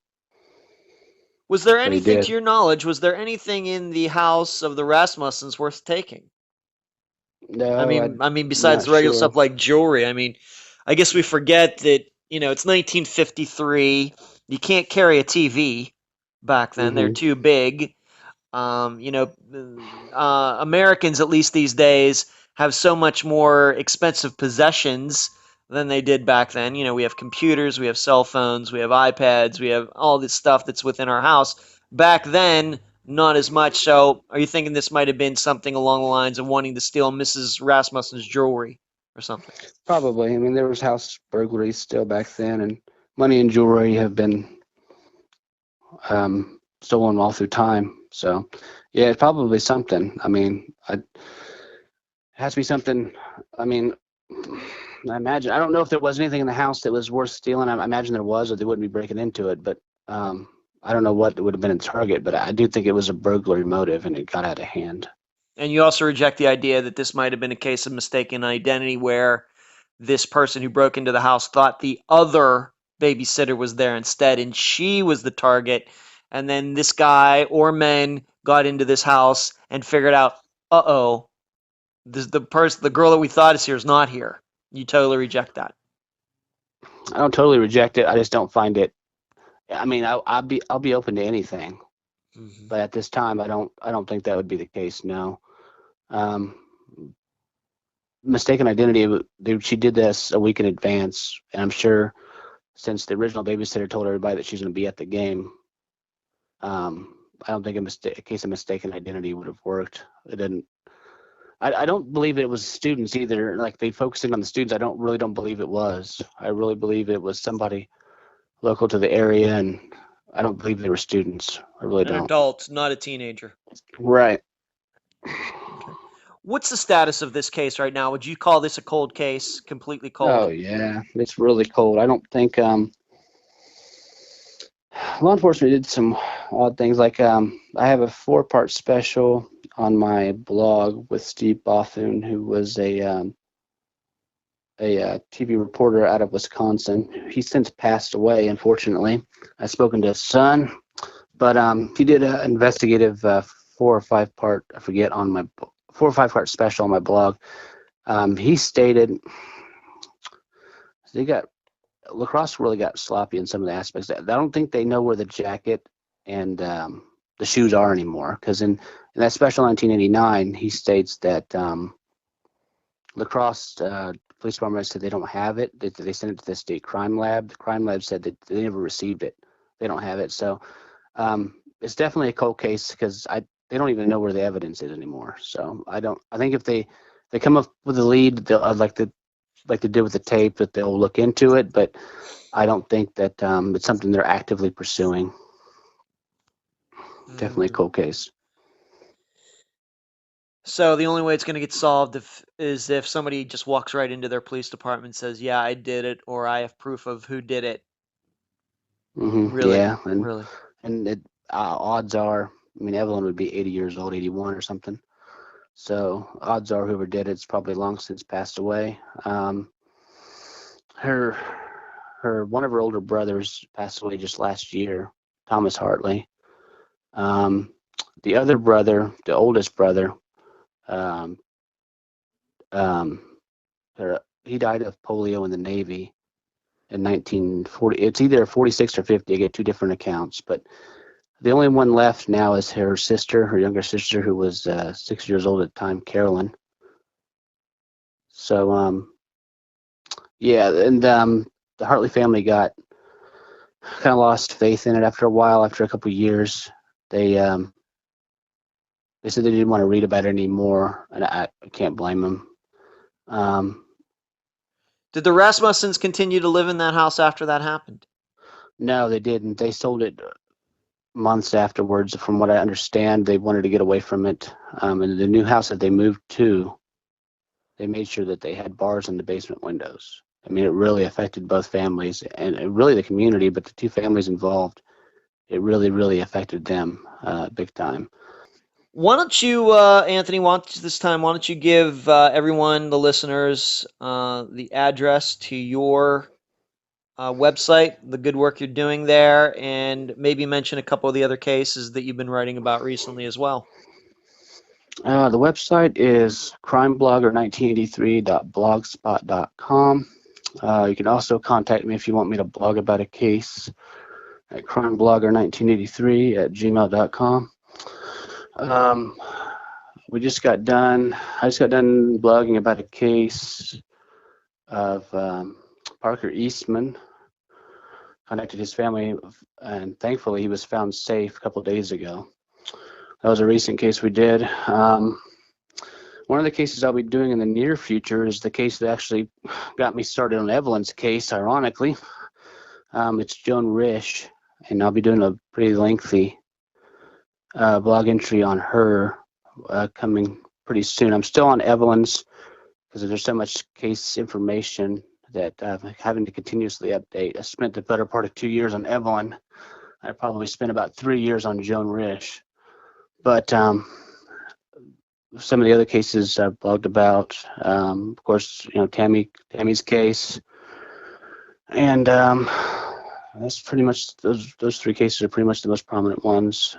Was there But he anything, did. to your knowledge, was there anything in the house of the Rasmussens worth taking? No, I mean, besides not the regular sure. stuff like jewelry. I mean, I guess we forget that, it's 1953. You can't carry a TV back then. They're Mm-hmm. too big. Americans, at least these days, have so much more expensive possessions than they did back then. We have computers, we have cell phones, we have iPads, we have all this stuff that's within our house. Back then, not as much. So, are you thinking this might have been something along the lines of wanting to steal Mrs. Rasmussen's jewelry or something? Probably. I mean, there was house burglaries still back then, and money and jewelry have been stolen all through time. So, yeah, it's probably something. I mean, it has to be something. I mean, I imagine. I don't know if there was anything in the house that was worth stealing. I imagine there was, or they wouldn't be breaking into it. But I don't know what would have been a target. But I do think it was a burglary motive, and it got out of hand. And you also reject the idea that this might have been a case of mistaken identity where this person who broke into the house thought the other babysitter was there instead, and she was the target. And then this guy or men got into this house and figured out, uh-oh, the girl that we thought is here is not here. You totally reject that. I don't totally reject it. I just don't find it. I mean, I'll be open to anything. Mm-hmm. But at this time, I don't think that would be the case. No. Mistaken identity. She did this a week in advance, and I'm sure since the original babysitter told everybody that she's going to be at the game, I don't think a case of mistaken identity would have worked. It didn't. I don't believe it was students either. Like they focusing on the students, I don't believe it was. I really believe it was somebody local to the area, and I don't believe they were students. I really An don't. adult, not a teenager. Right. Okay. What's the status of this case right now? Would you call this a cold case? Completely cold? Oh yeah, it's really cold. I don't think law enforcement did some odd things. Like I have a 4-part special on my blog with Steve Bothoon, who was a TV reporter out of Wisconsin. He's since passed away, unfortunately. I've spoken to his son, but he did an investigative 4 or 5 part, I forget, on my 4 or 5 part special on my blog. He stated LaCrosse really got sloppy in some of the aspects. I don't think they know where the jacket and the shoes are anymore, because in that special 1989, he states that LaCrosse Police Department said they don't have it. They sent it to the state crime lab. The crime lab said that they never received it. They don't have it. So it's definitely a cold case, because they don't even know where the evidence is anymore. So I think if they come up with a lead, they'll like they did with the tape, that they'll look into it. But I don't think that it's something they're actively pursuing. Definitely a cold case. So the only way it's going to get solved is if somebody just walks right into their police department and says, "Yeah, I did it," or "I have proof of who did it." Really, Yeah, really. and odds are, I mean, Evelyn would be 80 years old, 81 or something. So odds are whoever did it's probably long since passed away. Her one of her older brothers passed away just last year, Thomas Hartley. The other brother, the oldest brother, um, um, he died of polio in the Navy in 1940. It's either 46 or 50. I get two different accounts, but the only one left now is her sister, her younger sister, who was 6 years old at the time, Carolyn. So, yeah, and the Hartley family got kind of lost faith in it after a while. After a couple of years, they said they didn't want to read about it anymore, and I can't blame them. Did the Rasmussens continue to live in that house after that happened? No, they didn't. They sold it months afterwards. From what I understand, they wanted to get away from it. And the new house that they moved to, they made sure that they had bars in the basement windows. I mean, it really affected both families and really the community, but the two families involved, it really, really affected them big time. Why don't you, Anthony, why don't you give everyone, the listeners, the address to your website, the good work you're doing there, and maybe mention a couple of the other cases that you've been writing about recently as well. The website is crimeblogger1983.blogspot.com. You can also contact me if you want me to blog about a case at crimeblogger1983@gmail.com. I just got done blogging about a case of Parker Eastman. Contacted his family, and thankfully he was found safe a couple of days ago. That was a recent case we did. One of the cases I'll be doing in the near future is the case that actually got me started on Evelyn's case, ironically. It's Joan Risch, and I'll be doing a pretty lengthy blog entry on her coming pretty soon. I'm still on Evelyn's because there's so much case information that I'm having to continuously update. I spent the better part of 2 years on Evelyn. I probably spent about 3 years on Joan Risch. But some of the other cases I've blogged about, of course, Tammy's case, and that's pretty much those three cases are pretty much the most prominent ones.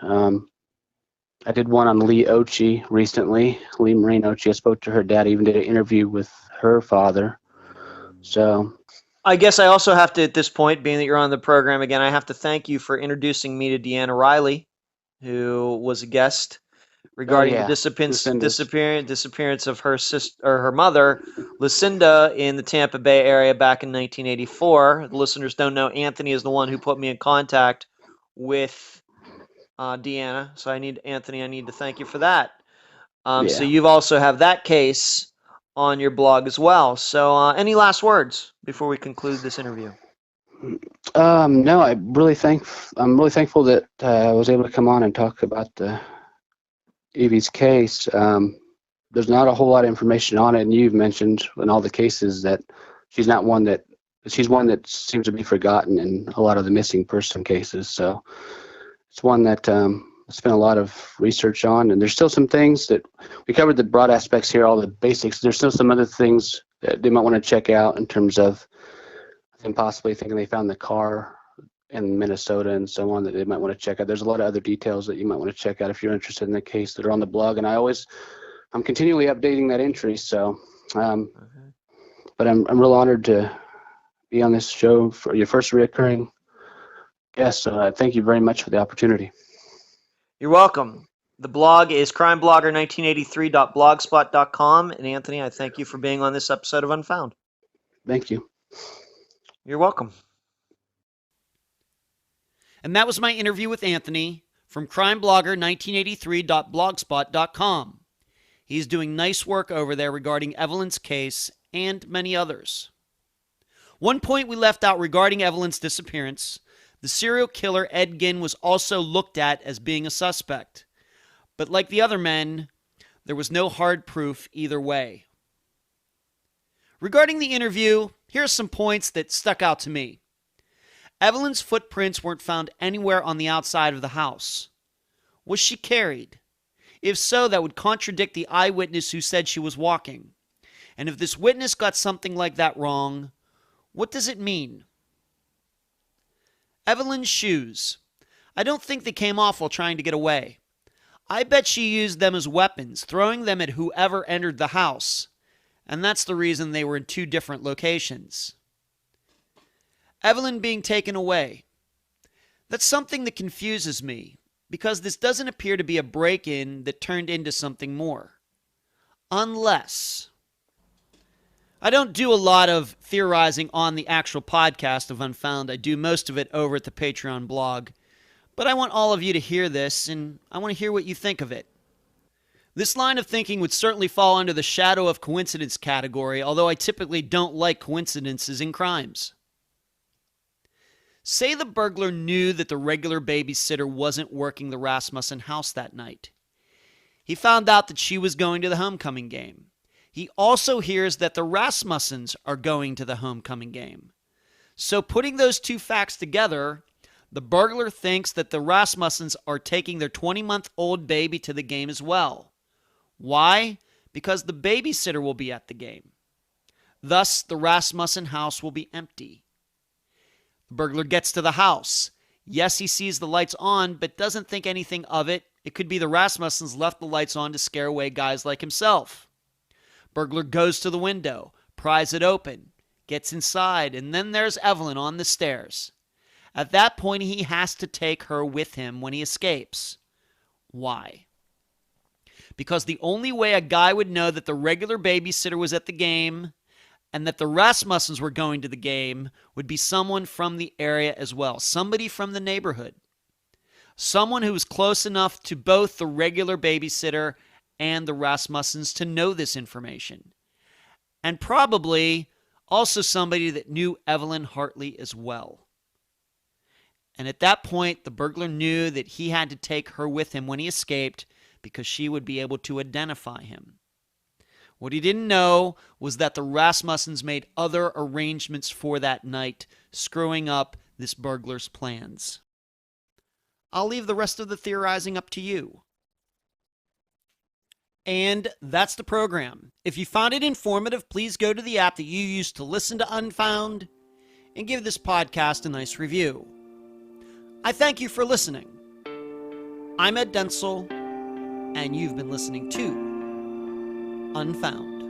I did one on Lee Ochi recently. Lee Marine Ochi. I spoke to her dad. I even did an interview with her father. So I guess I also have to, at this point, being that you're on the program again, I have to thank you for introducing me to Deanna Riley, who was a guest regarding the disappearance of her sister or her mother, Lucinda, in the Tampa Bay area back in 1984. The listeners don't know Anthony is the one who put me in contact with Deanna. So I need to thank you for that. So you've also have that case on your blog as well. So any last words before we conclude this interview? No, I'm really thankful that I was able to come on and talk about Evie's case. There's not a whole lot of information on it, and you've mentioned in all the cases that she's one that seems to be forgotten in a lot of the missing person cases. So it's one that I spent a lot of research on, and there's still some things that we covered the broad aspects here, all the basics. There's still some other things that they might want to check out in terms of them possibly thinking they found the car in Minnesota and so on that they might want to check out. There's a lot of other details that you might want to check out if you're interested in the case that are on the blog, and I'm continually updating that entry. So, but I'm real honored to be on this show for your first reoccurring guest. So thank you very much for the opportunity. You're welcome. The blog is crimeblogger1983.blogspot.com. And Anthony, I thank you for being on this episode of Unfound. Thank you. You're welcome. And that was my interview with Anthony from crimeblogger1983.blogspot.com. He's doing nice work over there regarding Evelyn's case and many others. One point we left out regarding Evelyn's disappearance: the serial killer Ed Gein was also looked at as being a suspect. But like the other men, there was no hard proof either way. Regarding the interview, here are some points that stuck out to me. Evelyn's footprints weren't found anywhere on the outside of the house. Was she carried? If so, that would contradict the eyewitness who said she was walking. And if this witness got something like that wrong, what does it mean? Evelyn's shoes. I don't think they came off while trying to get away. I bet she used them as weapons, throwing them at whoever entered the house. And that's the reason they were in two different locations. Evelyn being taken away. That's something that confuses me, because this doesn't appear to be a break-in that turned into something more. Unless... I don't do a lot of theorizing on the actual podcast of Unfound. I do most of it over at the Patreon blog. But I want all of you to hear this, and I want to hear what you think of it. This line of thinking would certainly fall under the shadow of coincidence category, although I typically don't like coincidences in crimes. Say the burglar knew that the regular babysitter wasn't working the Rasmussen house that night. He found out that she was going to the homecoming game. He also hears that the Rasmussens are going to the homecoming game. So putting those two facts together, the burglar thinks that the Rasmussens are taking their 20-month-old baby to the game as well. Why? Because the babysitter will be at the game. Thus, the Rasmussen house will be empty. The burglar gets to the house. Yes, he sees the lights on, but doesn't think anything of it. It could be the Rasmussens left the lights on to scare away guys like himself. Burglar goes to the window, pries it open, gets inside, and then there's Evelyn on the stairs. At that point, he has to take her with him when he escapes. Why? Because the only way a guy would know that the regular babysitter was at the game and that the Rasmussens were going to the game would be someone from the area as well. Somebody from the neighborhood. Someone who was close enough to both the regular babysitter and the Rasmussens to know this information. And probably also somebody that knew Evelyn Hartley as well. And at that point, the burglar knew that he had to take her with him when he escaped because she would be able to identify him. What he didn't know was that the Rasmussens made other arrangements for that night, screwing up this burglar's plans. I'll leave the rest of the theorizing up to you. And that's the program. If you found it informative, please go to the app that you use to listen to Unfound and give this podcast a nice review. I thank you for listening. I'm Ed Densel, and you've been listening to Unfound.